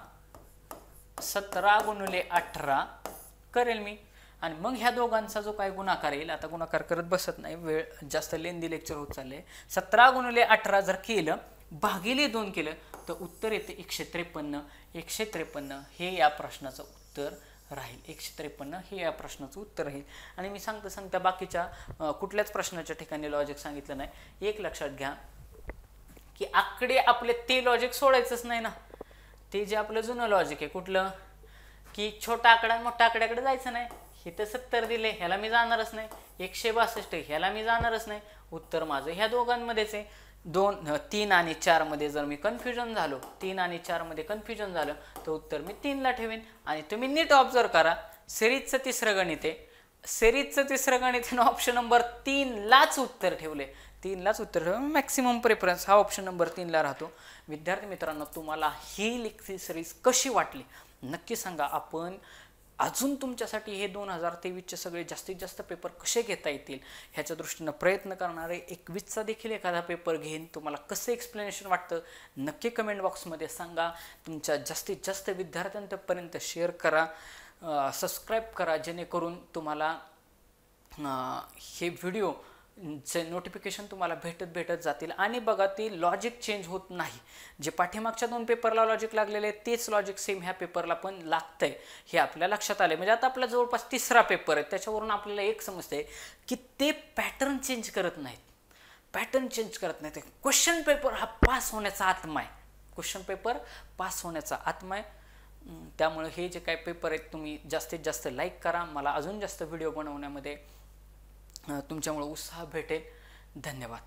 17 गुणिले 18 करेल मी, आणि मग ह्या दोघांचा जो काय गुणाकार येईल, आता गुणाकार करत बसत नाही, वेळ जास्त लेंदी लेक्चर होत चालले. 17 गुणिले 18 जर केलं, भागिले 2 केलं तर उत्तर येते 153. 153 हे या प्रश्नाचं उत्तर राहील. 153 हे या प्रश्नाचं उत्तर राहील. आणि मी सांगता बाकीच्या कुठल्याच प्रश्नाच्या ठिकाणी लॉजिक सांगितलं नाही. एक लक्षात घ्या की आकडे आपले ते लॉजिक सोडायचंच नाही ना. ते जे आपलं जुनं लॉजिक आहे कुठलं, की छोटा आकडा मोठ्या आकड्याकडे जायचं नाही. हे तर 70 दिले, ह्याला मी जाणारच नाही. 162 ह्याला मी जाणारच नाही. उत्तर माझं ह्या दोघांमध्येच आहे. 3 आणि 4 मध्ये जर मी कन्फ्युजन झालो, 3 आणि 4 मध्ये कन्फ्युजन झालं तर उत्तर मी 3 ला ठेवेन. आणि तुम्ही नीट ऑब्झर्व करा, सिरीजचं तिसरं गणित आहे, सिरीजचं तिसरं गणित ऑप्शन नंबर 3 लाच उत्तर ठेवले. 3 लाच उत्तर ठेवले. मॅक्सिमम प्रेफरन्स हा ऑप्शन नंबर 3 ला राहतो. विद्यार्थी मित्रांनो, तुम्हाला ही लेक्चर सिरीज कशी वाटली नक्की सांगा. आपण अजून तुमच्यासाठी हे 2023चे सगळे जास्तीत जास्त पेपर कसे घेता येतील ह्याच्या दृष्टीनं प्रयत्न करणारे 21चा देखील एखादा पेपर घेईन. तुम्हाला कसं एक्सप्लेनेशन वाटतं नक्की कमेंट बॉक्समध्ये सांगा. तुमच्या जास्तीत जास्त विद्यार्थ्यांपर्यंत शेअर करा, सबस्क्राईब करा, जेणेकरून तुम्हाला हे व्हिडिओ चे नोटिफिकेशन तुम्हाला भेटत जातील. आणि बघा, ते लॉजिक चेंज होत नाही. जे पाठीमागच्या 2 पेपरला लॉजिक लागलेले तेच लॉजिक सेम ह्या पेपरला पण लागतंय, हे आपल्या लक्षात आले. म्हणजे आता आपला जवळपास 3रा पेपर आहे, त्याच्यावरून आपल्याला एक समजते की ते पॅटर्न चेंज करत नाहीत. पॅटर्न चेंज करत नाहीत. क्वेश्चन पेपर हा पास होण्याचा आत्मा आहे. क्वेश्चन पेपर पास होण्याचा आत्मा आहे. त्यामुळे हे जे काही पेपर आहेत तुम्ही जास्तीत जास्त लाईक करा. मला अजून जास्त व्हिडिओ बनवण्यामध्ये तुमच्यामुळे उत्साह भेटेल. धन्यवाद.